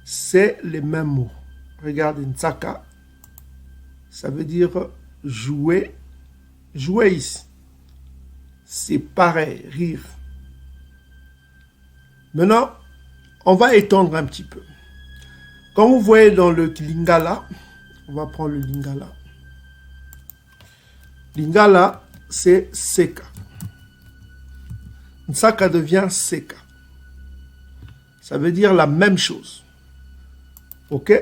Speaker 1: C'est les mêmes mots. Regardez, nsaka, ça veut dire jouer. Jouer ici. C'est pareil, rire. Maintenant, on va étendre un petit peu. Comme vous voyez dans le Lingala, on va prendre le Lingala. Lingala, c'est Seka. Nsaka devient Seka. Ça veut dire la même chose. Ok?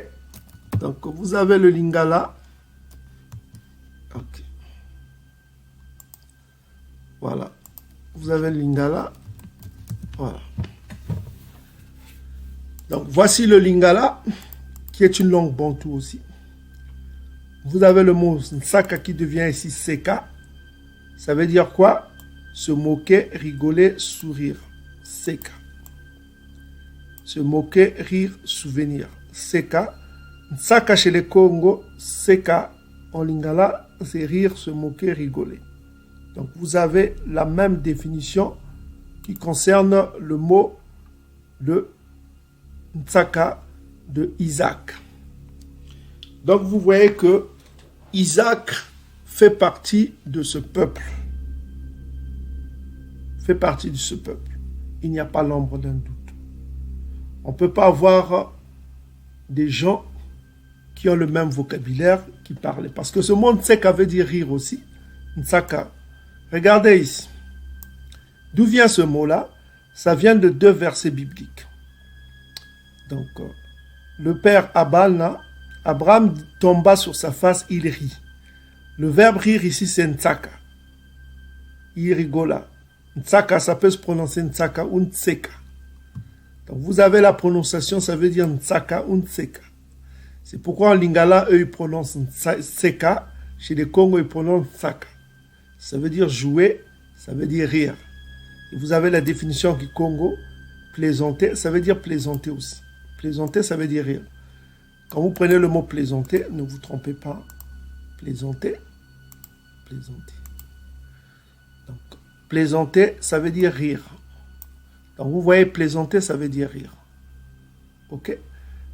Speaker 1: Donc, vous avez le Lingala. Ok. Voilà. Vous avez le Lingala. Voilà. Donc, voici le Lingala, qui est une langue bantou aussi. Vous avez le mot Nsaka qui devient ici Seka. Ça veut dire quoi? Se moquer, rigoler, sourire. Seka. Se moquer, rire, souvenir. Seka. Nsaka chez les Congo, Seka en Lingala, c'est rire, se moquer, rigoler. Donc, vous avez la même définition qui concerne le mot de Ntsaka de Isaac. Donc, vous voyez que Isaac fait partie de ce peuple. Fait partie de ce peuple. Il n'y a pas l'ombre d'un doute. On ne peut pas avoir des gens qui ont le même vocabulaire, qui parlent. Parce que ce mot Ntsaka veut dire rire aussi. Ntsaka Regardez ici. D'où vient ce mot-là? Ça vient de 2 versets bibliques. Donc, le père Abal, Abraham tomba sur sa face, il rit. Le verbe rire ici, c'est ntsaka. Il rigola. Ntsaka, ça peut se prononcer ntsaka ou ntseka. Donc, vous avez la prononciation, ça veut dire ntsaka ou ntseka. C'est pourquoi en lingala, eux, ils prononcent ntseka. Chez les Congos, ils prononcent ntsaka. Ça veut dire jouer, ça veut dire rire. Et vous avez la définition qui Congo, plaisanter, ça veut dire plaisanter aussi. Plaisanter, ça veut dire rire. Quand vous prenez le mot plaisanter, ne vous trompez pas. Plaisanter, plaisanter. Donc, plaisanter, ça veut dire rire. Donc, vous voyez, plaisanter, ça veut dire rire. Ok?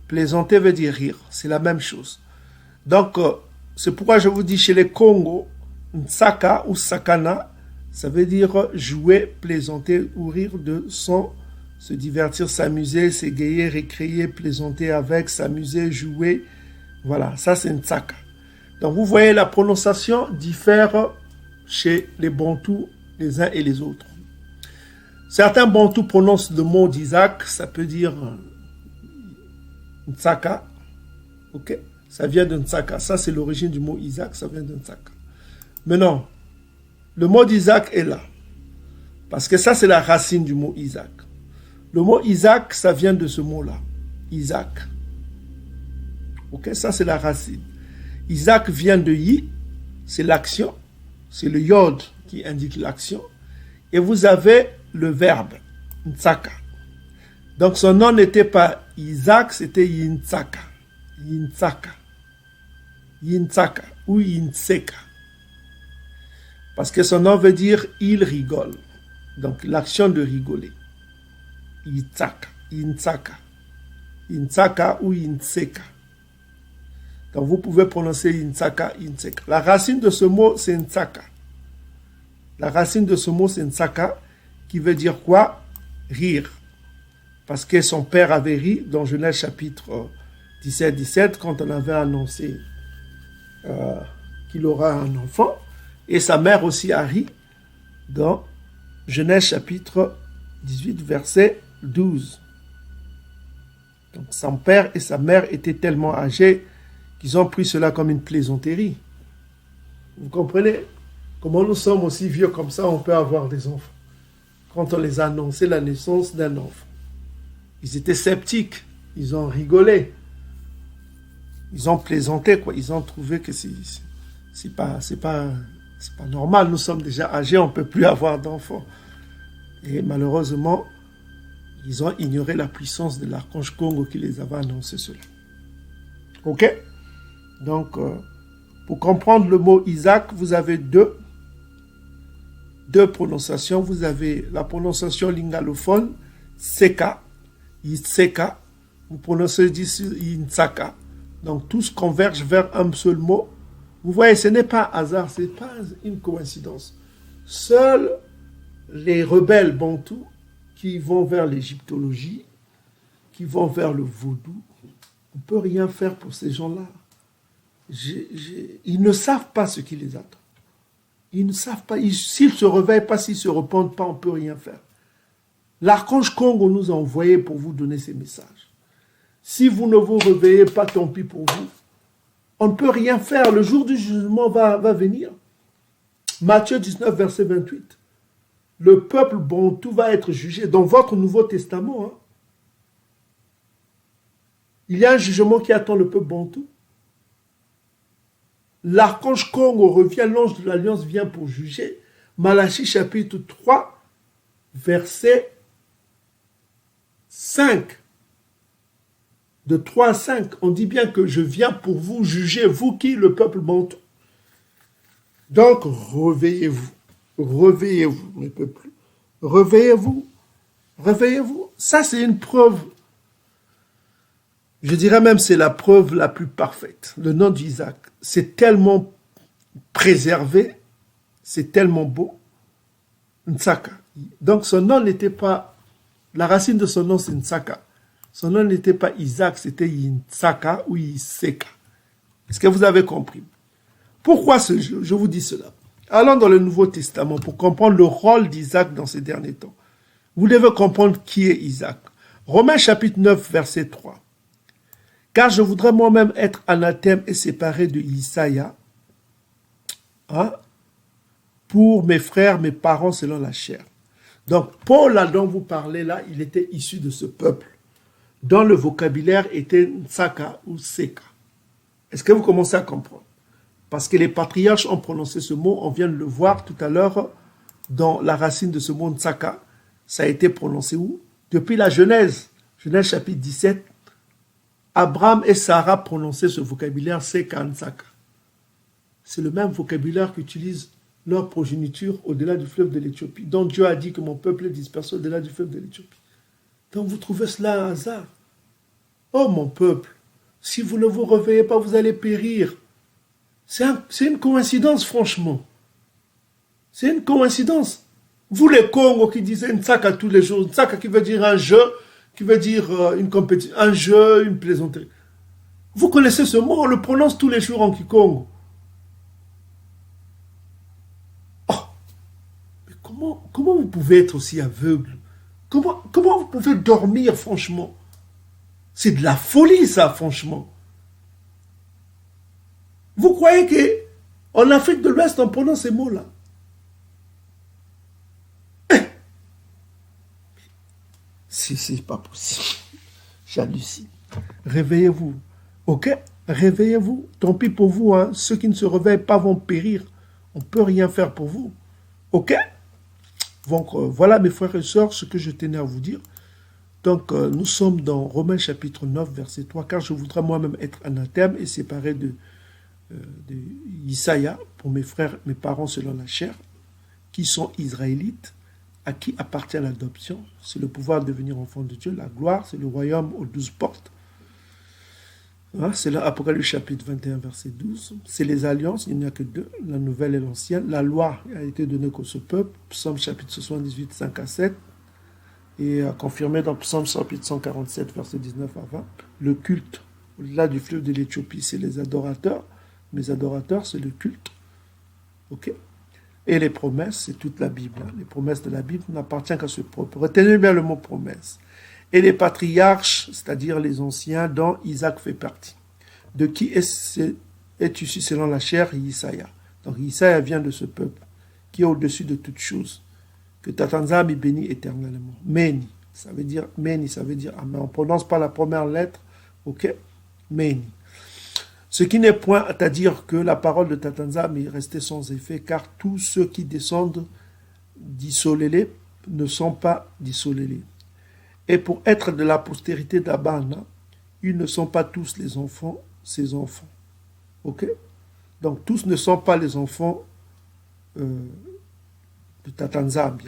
Speaker 1: Plaisanter veut dire rire. C'est la même chose. Donc, c'est pourquoi je vous dis, chez les Congos, Nsaka ou Sakana, ça veut dire jouer, plaisanter ou rire de son, se divertir, s'amuser, s'égayer, récréer, plaisanter avec, s'amuser, jouer. Voilà, ça c'est Nsaka. Donc vous voyez, la prononciation diffère chez les Bantous, les uns et les autres. Certains Bantous prononcent le mot d'Isaac, ça peut dire Nsaka. Ok? Ça vient de Nsaka. Ça c'est l'origine du mot Isaac, ça vient de Nsaka. Maintenant, le mot d'Isaac est là. Parce que ça, c'est la racine du mot Isaac. Le mot Isaac, ça vient de ce mot-là. Isaac. Ok, ça, c'est la racine. Isaac vient de Yi, c'est l'action. C'est le yod qui indique l'action. Et vous avez le verbe, Ntsaka. Donc, son nom n'était pas Isaac, c'était Yintsaka. Yintsaka. Yintsaka ou Yinseka. Parce que son nom veut dire « il rigole ». Donc, l'action de rigoler. Yitzaka, Yinsaka. Yinsaka ou Yinseka. Donc, vous pouvez prononcer Yinsaka, Yinseka. La racine de ce mot, c'est Nsaka. La racine de ce mot, c'est Nsaka, qui veut dire quoi? Rire. Parce que son père avait ri dans Genèse chapitre 17, quand on avait annoncé qu'il aura un enfant. Et sa mère aussi a ri dans Genèse chapitre 18, verset 12. Donc son père et sa mère étaient tellement âgés qu'ils ont pris cela comme une plaisanterie. Vous comprenez? Comment nous sommes aussi vieux comme ça, on peut avoir des enfants. Quand on les a annoncé la naissance d'un enfant. Ils étaient sceptiques, ils ont rigolé. Ils ont plaisanté, quoi. Ils ont trouvé que c'est pas normal, nous sommes déjà âgés, on ne peut plus avoir d'enfants. Et malheureusement, ils ont ignoré la puissance de l'archange Congo qui les avait annoncé cela. Ok? Donc, pour comprendre le mot Isaac, vous avez deux prononciations. Vous avez la prononciation lingalophone, Seka, Yitseka. Vous prononcez d'ici Yinsaka. Donc, tous convergent vers un seul mot. Vous voyez, ce n'est pas hasard, ce n'est pas une coïncidence. Seuls les rebelles bantous qui vont vers l'égyptologie, qui vont vers le vaudou, on ne peut rien faire pour ces gens-là. Ils ne savent pas ce qui les attend. Ils ne savent pas. S'ils ne se réveillent pas, s'ils ne se repentent pas, on ne peut rien faire. L'archange Congo nous a envoyé pour vous donner ces messages. Si vous ne vous réveillez pas, tant pis pour vous. On ne peut rien faire. Le jour du jugement va venir. Matthieu 19, verset 28. Le peuple bantou va être jugé dans votre Nouveau Testament. Hein. Il y a un jugement qui attend le peuple bantou. L'archange Congo revient, l'ange de l'Alliance vient pour juger. Malachie chapitre 3, verset 5. De 3 à 5, on dit bien que je viens pour vous juger, vous qui, le peuple bantou. Donc, réveillez-vous. Réveillez-vous, ne peut plus. Réveillez-vous. Réveillez-vous. Ça, c'est une preuve. Je dirais même c'est la preuve la plus parfaite. Le nom d'Isaac, c'est tellement préservé, c'est tellement beau. Ntsaka. Donc, son nom n'était pas... La racine de son nom, c'est Ntsaka. Son nom n'était pas Isaac, c'était Yinsaka ou Yiseka. Est-ce que vous avez compris? Pourquoi je vous dis cela? Allons dans le Nouveau Testament pour comprendre le rôle d'Isaac dans ces derniers temps. Vous devez comprendre qui est Isaac. Romains chapitre 9, verset 3. Car je voudrais moi-même être anathème et séparé de Isaïa, pour mes frères, mes parents selon la chair. Donc, Paul, là dont vous parlez, là, il était issu de ce peuple, dont le vocabulaire était Ntsaka ou Seka. Est-ce que vous commencez à comprendre? Parce que les patriarches ont prononcé ce mot, on vient de le voir tout à l'heure, dans la racine de ce mot Ntsaka, ça a été prononcé où? Depuis la Genèse, Genèse chapitre 17, Abraham et Sarah prononçaient ce vocabulaire Seka Ntsaka. C'est le même vocabulaire qu'utilisent leur progéniture au-delà du fleuve de l'Éthiopie. Donc Dieu a dit que mon peuple est dispersé au-delà du fleuve de l'Éthiopie. Donc vous trouvez cela un hasard? Oh mon peuple, si vous ne vous réveillez pas, vous allez périr. C'est une coïncidence, franchement. C'est une coïncidence. Vous les Congos qui disaient Ntsaka tous les jours, Ntsaka qui veut dire un jeu, qui veut dire une compétition, un jeu, une plaisanterie. Vous connaissez ce mot, on le prononce tous les jours en Kikongo. Comment vous pouvez être aussi aveugle? Comment vous pouvez dormir, franchement? C'est de la folie, ça, franchement. Vous croyez qu'en Afrique de l'Ouest, on prononce ces mots-là? C'est pas possible. J'hallucine. Réveillez-vous. Ok? Réveillez-vous. Tant pis pour vous. Hein. Ceux qui ne se réveillent pas vont périr. On ne peut rien faire pour vous. Ok? Donc, voilà mes frères et sœurs, ce que je tenais à vous dire. Donc, nous sommes dans Romains chapitre 9, verset 3, car je voudrais moi-même être anathème et séparé de Isaïa pour mes frères, mes parents selon la chair, qui sont israélites, à qui appartient l'adoption. C'est le pouvoir de devenir enfant de Dieu, la gloire, c'est le royaume aux 12 portes. C'est l'Apocalypse chapitre 21, verset 12. C'est les alliances, il n'y a que deux, la nouvelle et l'ancienne. La loi a été donnée qu'à ce peuple, Psaume chapitre 78, 5 à 7, et confirmé dans Psaume chapitre 147, verset 19 à 20. Le culte, au-delà du fleuve de l'Éthiopie, c'est les adorateurs. Mes adorateurs, c'est le culte. Ok? Et les promesses, c'est toute la Bible. Les promesses de la Bible n'appartiennent qu'à ce peuple. Retenez bien le mot promesse. Et les patriarches, c'est-à-dire les anciens, dont Isaac fait partie. De qui est issu selon la chair? Isaïa. Donc Isaïa vient de ce peuple, qui est au-dessus de toutes choses, que Tatanzami bénit éternellement. Meni, ça veut dire Amen. On ne prononce pas la première lettre, ok? Meni. Ce qui n'est point à dire que la parole de Tatanzami est restée sans effet, car tous ceux qui descendent d'Isolélé ne sont pas d'Isolélé. Et pour être de la postérité d'Abana, ils ne sont pas tous les enfants, ses enfants. Ok? Donc tous ne sont pas les enfants de Tatanzami.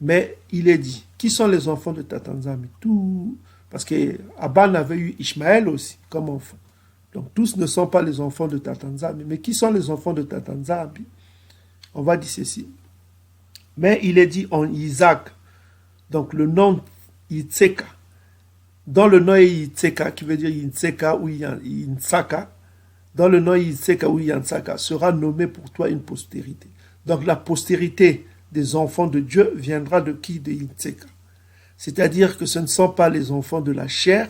Speaker 1: Mais il est dit, qui sont les enfants de Tatanzami? Tout, parce que Aban avait eu Ishmaël aussi comme enfant. Donc tous ne sont pas les enfants de Tatanzami. Mais qui sont les enfants de Tatanzami? On va dire ceci. Mais il est dit en Isaac. Donc le nom Yitzeka, dans le nom Yitzeka, qui veut dire Yitzeka ou Yitzaka, dans le nom Yitzeka ou Yitzaka, sera nommé pour toi une postérité. Donc la postérité des enfants de Dieu viendra de qui? De Yitzeka. C'est-à-dire que ce ne sont pas les enfants de la chair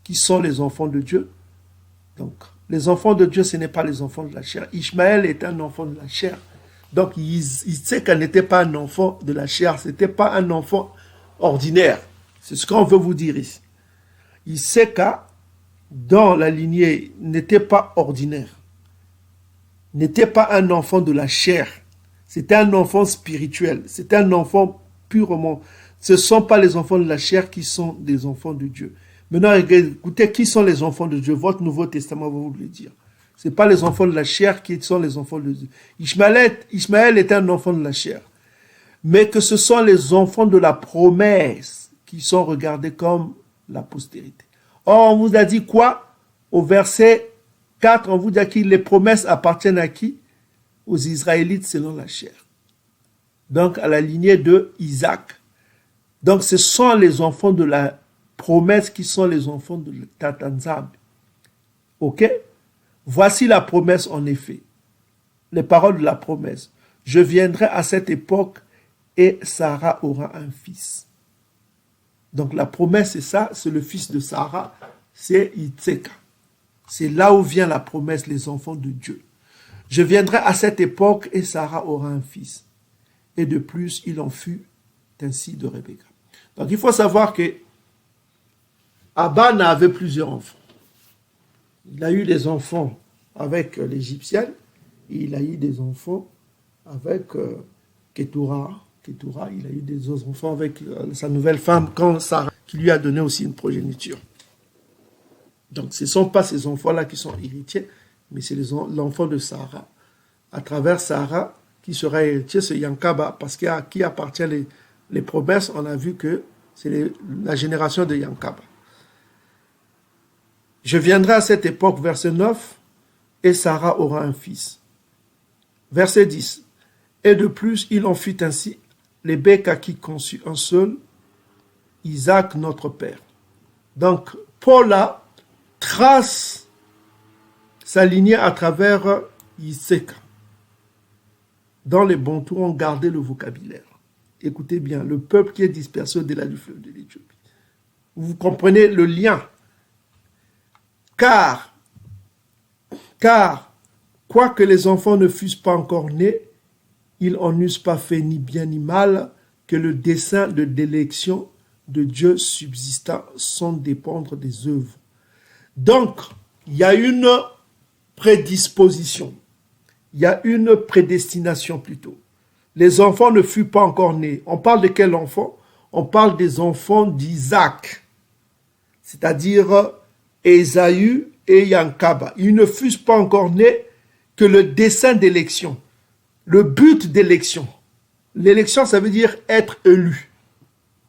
Speaker 1: qui sont les enfants de Dieu. Donc les enfants de Dieu, ce n'est pas les enfants de la chair. Ishmaël est un enfant de la chair. Donc, Yitzhak n'était pas un enfant de la chair, ce n'était pas un enfant ordinaire. C'est ce qu'on veut vous dire ici. Yitzhak, dans la lignée, n'était pas ordinaire. N'était pas un enfant de la chair. C'était un enfant spirituel. C'était un enfant purement. Ce ne sont pas les enfants de la chair qui sont des enfants de Dieu. Maintenant, écoutez, qui sont les enfants de Dieu? Votre Nouveau Testament va vous le dire. Ce n'est pas les enfants de la chair qui sont les enfants de Dieu. Ishmaël est un enfant de la chair. Mais que ce sont les enfants de la promesse qui sont regardés comme la postérité. Or, on vous a dit quoi? Au verset 4, on vous dit que les promesses appartiennent à qui? Aux Israélites selon la chair. Donc, à la lignée de Isaac. Donc, ce sont les enfants de la promesse qui sont les enfants de Tatanzam. Ok? Voici la promesse en effet. les paroles de la promesse. Je viendrai à cette époque et Sarah aura un fils. Donc la promesse, c'est ça, c'est le fils de Sarah, c'est Yitzhak. C'est là où vient la promesse, les enfants de Dieu. Je viendrai à cette époque et Sarah aura un fils. Et de plus, il en fut ainsi de Rebecca. Donc il faut savoir que Aban avait plusieurs enfants. Il a eu des enfants avec l'Égyptienne et il a eu des enfants avec Ketura. Il a eu des autres enfants avec sa nouvelle femme quand Sarah, qui lui a donné aussi une progéniture. Donc ce ne sont pas ces enfants-là qui sont héritiers, mais c'est l'enfant de Sarah. À travers Sarah, qui sera héritier, c'est Yankaba, parce qu'à qui appartient les promesses, on a vu que c'est la génération de Yankaba. Je viendrai à cette époque, verset 9, et Sarah aura un fils. Verset 10. Et de plus, il en fit ainsi, Rebecca qui conçut un seul, Isaac notre père. Donc, Paula trace sa lignée à travers Yitzhak. Dans les Bantous, on gardait le vocabulaire. Écoutez bien, le peuple qui est dispersé au-delà du fleuve de l'Éthiopie. Vous comprenez le lien. Car, quoique les enfants ne fussent pas encore nés, ils en eussent pas fait ni bien ni mal, que le dessein de l'élection de Dieu subsista sans dépendre des œuvres. Donc, il y a une prédisposition, il y a une prédestination plutôt. Les enfants ne furent pas encore nés. On parle de quels enfants? On parle des enfants d'Isaac, c'est-à-dire Ésaü et Yankaba. Ils ne fussent pas encore nés que le dessein d'élection, le but d'élection. L'élection, ça veut dire être élu.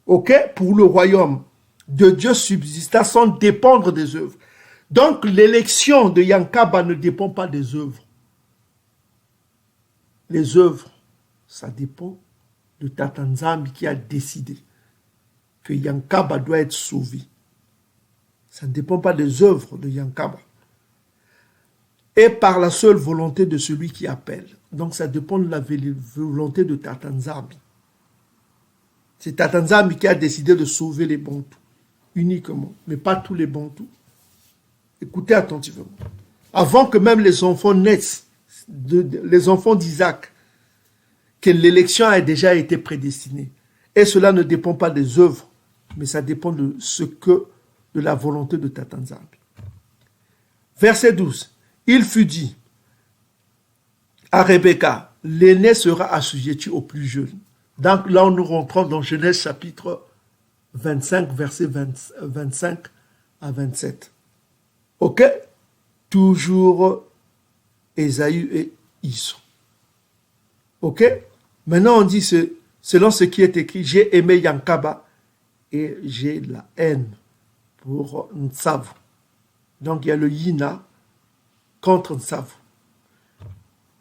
Speaker 1: Ok? Pour le royaume de Dieu subsista sans dépendre des œuvres. Donc, l'élection de Yankaba ne dépend pas des œuvres. Les œuvres, ça dépend de Tatanzambi qui a décidé que Yankaba doit être sauvé. Ça ne dépend pas des œuvres de Yankaba. Et par la seule volonté de celui qui appelle. Donc ça dépend de la volonté de Tatanzambi. C'est Tatanzambi qui a décidé de sauver les Bantous, uniquement, mais pas tous les Bantous. Écoutez attentivement. Avant que même les enfants naissent, les enfants d'Isaac, que l'élection a déjà été prédestinée. Et cela ne dépend pas des œuvres, mais ça dépend de de la volonté de Tatanzambi. Verset 12. Il fut dit à Rebecca, l'aîné sera assujetti au plus jeune. Donc là, nous rentrons dans Genèse chapitre 25, verset 25 à 27. Ok? Toujours Ésaü et Isou. Ok? Maintenant, on dit, selon ce qui est écrit, j'ai aimé Yankaba et j'ai la haine pour Ntsavu. Donc, il y a le Yina contre Ntsavu.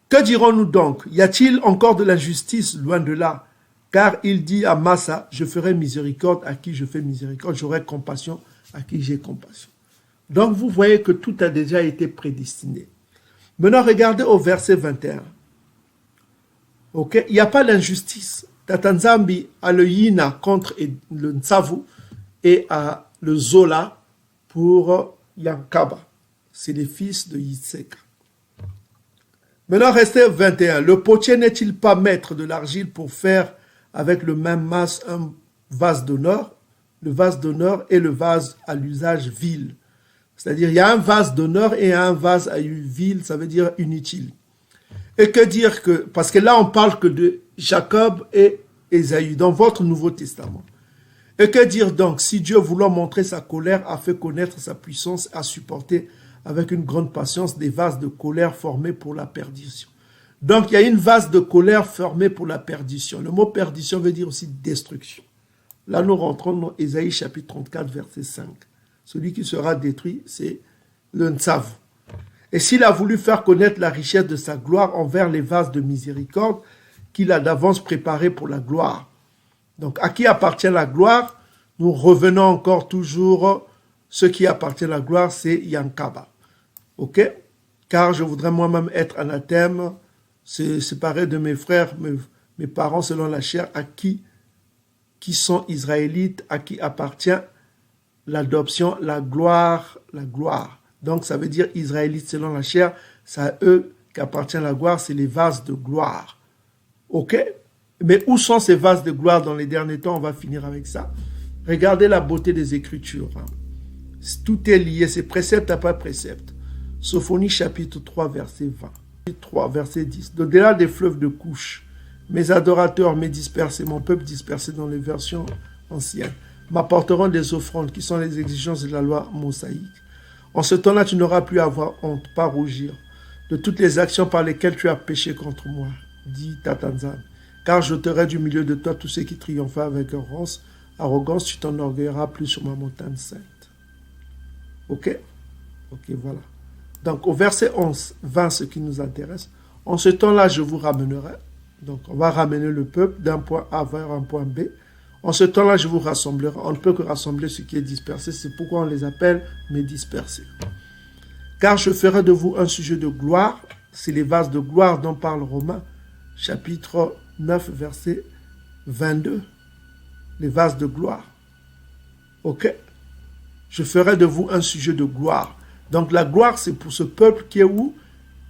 Speaker 1: Que dirons-nous donc? Y a-t-il encore de l'injustice? Loin de là. Car il dit à Massa, je ferai miséricorde à qui je fais miséricorde, j'aurai compassion à qui j'ai compassion. Donc, vous voyez que tout a déjà été prédestiné. Maintenant, regardez au verset 21. Ok, il n'y a pas d'injustice. Tatanzambi a le Yina contre le Ntsavu et a le Zola pour Yankaba. C'est les fils de Yitzhak. Maintenant, restez 21. Le potier n'est-il pas maître de l'argile pour faire avec le même masse un vase d'honneur? Le vase d'honneur est le vase à l'usage vil. C'est-à-dire, il y a un vase d'honneur et un vase à vil, ça veut dire inutile. Et que dire que, parce que là on parle que de Jacob et Ésaü dans votre Nouveau Testament. Et que dire donc, si Dieu voulant montrer sa colère a fait connaître sa puissance à supporter avec une grande patience des vases de colère formés pour la perdition. Donc il y a une vase de colère formée pour la perdition. Le mot perdition veut dire aussi destruction. Là nous rentrons dans Ésaïe chapitre 34 verset 5. Celui qui sera détruit, c'est le Ntsavu. Et s'il a voulu faire connaître la richesse de sa gloire envers les vases de miséricorde qu'il a d'avance préparés pour la gloire. Donc, à qui appartient la gloire? Nous revenons encore toujours, ce qui appartient à la gloire, c'est Yankaba. Ok? Car je voudrais moi-même être anathème séparé de mes frères, mes parents selon la chair, qui sont israélites, à qui appartient l'adoption, la gloire, la gloire. Donc ça veut dire israélites selon la chair, c'est à eux qu'appartient la gloire, c'est les vases de gloire. Ok? Mais où sont ces vases de gloire dans les derniers temps? On va finir avec ça. Regardez la beauté des Écritures. Hein. Tout est lié, c'est précepte après précepte. Sophonie chapitre 3, verset 20. 3, verset 10. D'au-delà des fleuves de couche, mes adorateurs, mes dispersés, mon peuple dispersé dans les versions anciennes, m'apporteront des offrandes qui sont les exigences de la loi mosaïque. En ce temps-là, tu n'auras plus à avoir honte, pas rougir, de toutes les actions par lesquelles tu as péché contre moi, dit Tatanzan. Car j'ôterai du milieu de toi tous ceux qui triomphaient avec arrogance, tu t'enorgueilleras plus sur ma montagne sainte. Ok? Ok, voilà. Donc, au verset 11, 20, ce qui nous intéresse. En ce temps-là, je vous ramènerai. Donc, on va ramener le peuple d'un point A vers un point B. En ce temps-là, je vous rassemblerai. On ne peut que rassembler ce qui est dispersé. C'est pourquoi on les appelle mes dispersés. Car je ferai de vous un sujet de gloire. C'est les vases de gloire dont parle Romains, chapitre 9, verset 22. Les vases de gloire. Ok? Je ferai de vous un sujet de gloire. Donc la gloire, c'est pour ce peuple qui est où?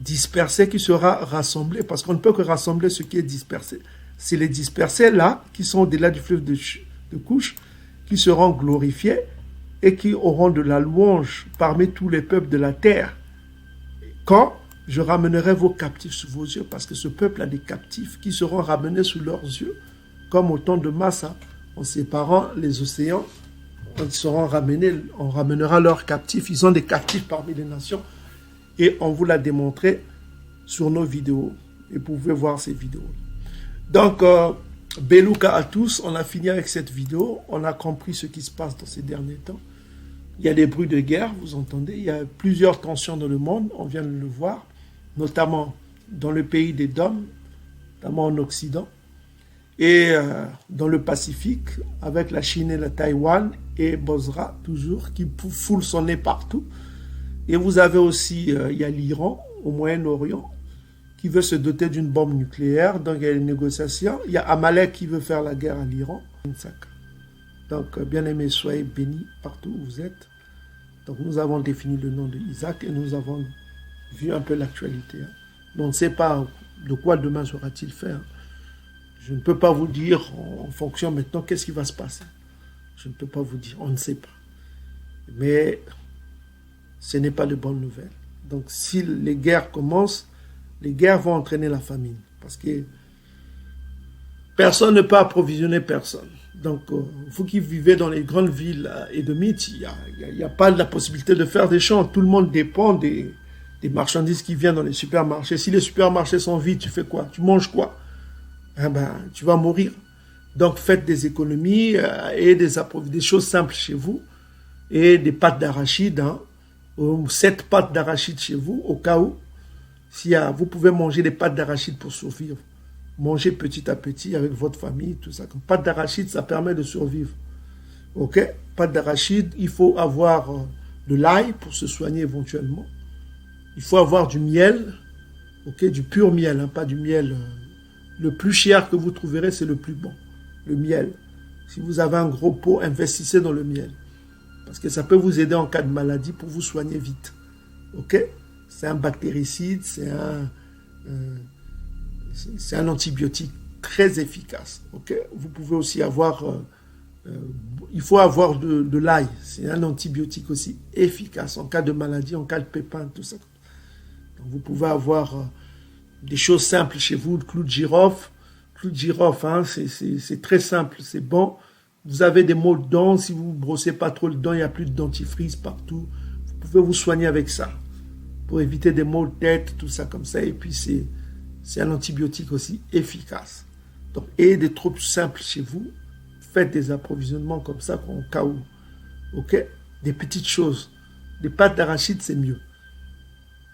Speaker 1: Dispersé, qui sera rassemblé. Parce qu'on ne peut que rassembler ce qui est dispersé. C'est les dispersés là, qui sont au-delà du fleuve de couche, qui seront glorifiés et qui auront de la louange parmi tous les peuples de la terre. Quand je ramènerai vos captifs sous vos yeux, parce que ce peuple a des captifs qui seront ramenés sous leurs yeux, comme au temps de Massa, en séparant les océans, quand ils seront ramenés, on ramènera leurs captifs. Ils ont des captifs parmi les nations. Et on vous l'a démontré sur nos vidéos. Et vous pouvez voir ces vidéos. Donc, Belouka à tous, on a fini avec cette vidéo. On a compris ce qui se passe dans ces derniers temps. Il y a des bruits de guerre, vous entendez. Il y a plusieurs tensions dans le monde, on vient de le voir. Notamment dans le pays des Dômes, notamment en Occident. Et dans le Pacifique, avec la Chine et la Taïwan, et Bosra, toujours, qui foule son nez partout. Et vous avez aussi, il y a l'Iran, au Moyen-Orient, qui veut se doter d'une bombe nucléaire. Donc il y a les négociations. Il y a Amalek qui veut faire la guerre à l'Iran. Donc, bien aimés, soyez bénis partout où vous êtes. Donc nous avons défini le nom de Isaac et nous avons vu un peu l'actualité. Hein. On ne sait pas de quoi demain sera-t-il fait. Hein. Je ne peux pas vous dire en fonction maintenant qu'est-ce qui va se passer. Je ne peux pas vous dire, on ne sait pas. Mais ce n'est pas de bonnes nouvelles. Donc si les guerres commencent, les guerres vont entraîner la famine. Parce que personne ne peut approvisionner personne. Donc vous qui vivez dans les grandes villes édomites, il n'y a pas la possibilité de faire des champs. Tout le monde dépend des marchandises qui viennent dans les supermarchés. Si les supermarchés sont vides, tu fais quoi? Tu manges quoi? Eh ben, tu vas mourir. Donc faites des économies et des choses simples chez vous et des pâtes d'arachide, hein, ou 7 pâtes d'arachide chez vous au cas où vous pouvez manger des pâtes d'arachide pour survivre. Mangez petit à petit avec votre famille, tout ça. Comme pâtes d'arachide, ça permet de survivre. Ok? Pâtes d'arachide, il faut avoir de l'ail pour se soigner éventuellement. Il faut avoir du miel, ok, du pur miel, hein, pas du miel. Le plus cher que vous trouverez, c'est le plus bon. Le miel. Si vous avez un gros pot, investissez dans le miel. Parce que ça peut vous aider en cas de maladie pour vous soigner vite. Ok? C'est un bactéricide, c'est un antibiotique très efficace. Ok? Vous pouvez aussi avoir... il faut avoir de l'ail. C'est un antibiotique aussi efficace en cas de maladie, en cas de pépin, tout ça. Donc vous pouvez avoir... des choses simples chez vous, le clou de girofle. Clou de girofle, hein, c'est très simple, c'est bon. Vous avez des maux de dents, si vous ne brossez pas trop le dent, il n'y a plus de dentifrice partout. Vous pouvez vous soigner avec ça, pour éviter des maux de tête, tout ça comme ça. Et puis c'est un antibiotique aussi efficace. Donc, et des trucs simples chez vous, faites des approvisionnements comme ça, en cas où. Ok? Des petites choses. Des pâtes d'arachide, c'est mieux.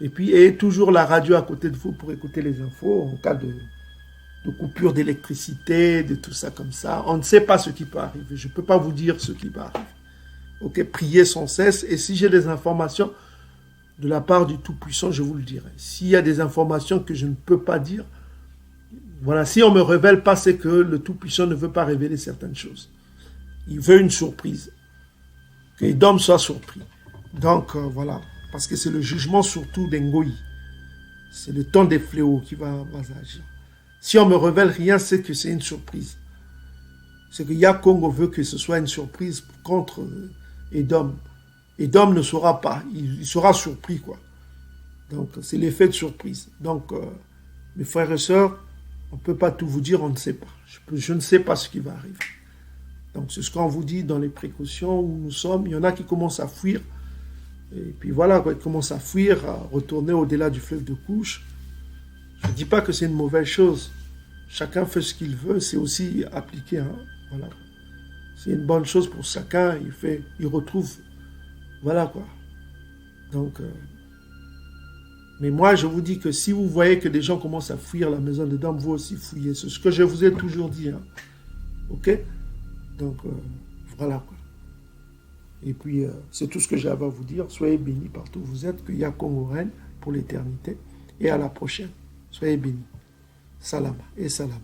Speaker 1: Et puis, ayez toujours la radio à côté de vous pour écouter les infos en cas de coupure d'électricité, de tout ça comme ça. On ne sait pas ce qui peut arriver. Je ne peux pas vous dire ce qui va arriver. Ok, priez sans cesse. Et si j'ai des informations, de la part du Tout-Puissant, je vous le dirai. S'il y a des informations que je ne peux pas dire, voilà, si on ne me révèle pas, c'est que le Tout-Puissant ne veut pas révéler certaines choses. Il veut une surprise. Que Edom soit surpris. Donc, voilà. Parce que c'est le jugement surtout d'Engoï. C'est le temps des fléaux qui va agir. Si on ne me révèle rien, c'est que c'est une surprise. C'est que Yakongo veut que ce soit une surprise contre Edom. Edom ne saura pas. Il sera surpris, quoi. Donc, c'est l'effet de surprise. Donc, mes frères et sœurs, on ne peut pas tout vous dire, on ne sait pas. Je ne sais pas ce qui va arriver. Donc, c'est ce qu'on vous dit dans les précautions où nous sommes. Il y en a qui commencent à fuir. Et puis voilà, ils commencent à fuir, à retourner au-delà du fleuve de Couche. Je ne dis pas que c'est une mauvaise chose. Chacun fait ce qu'il veut. C'est aussi appliqué. Hein? Voilà. C'est une bonne chose pour chacun. Il retrouve. Voilà quoi. Donc, mais moi, je vous dis que si vous voyez que des gens commencent à fuir la maison de Dom, vous aussi fouillez. C'est ce que je vous ai toujours dit. Hein. OK? Donc, voilà quoi. Et puis, c'est tout ce que j'avais à vous dire. Soyez bénis partout où vous êtes. Que Yakongo règne pour l'éternité. Et à la prochaine. Soyez bénis. Salama et salama.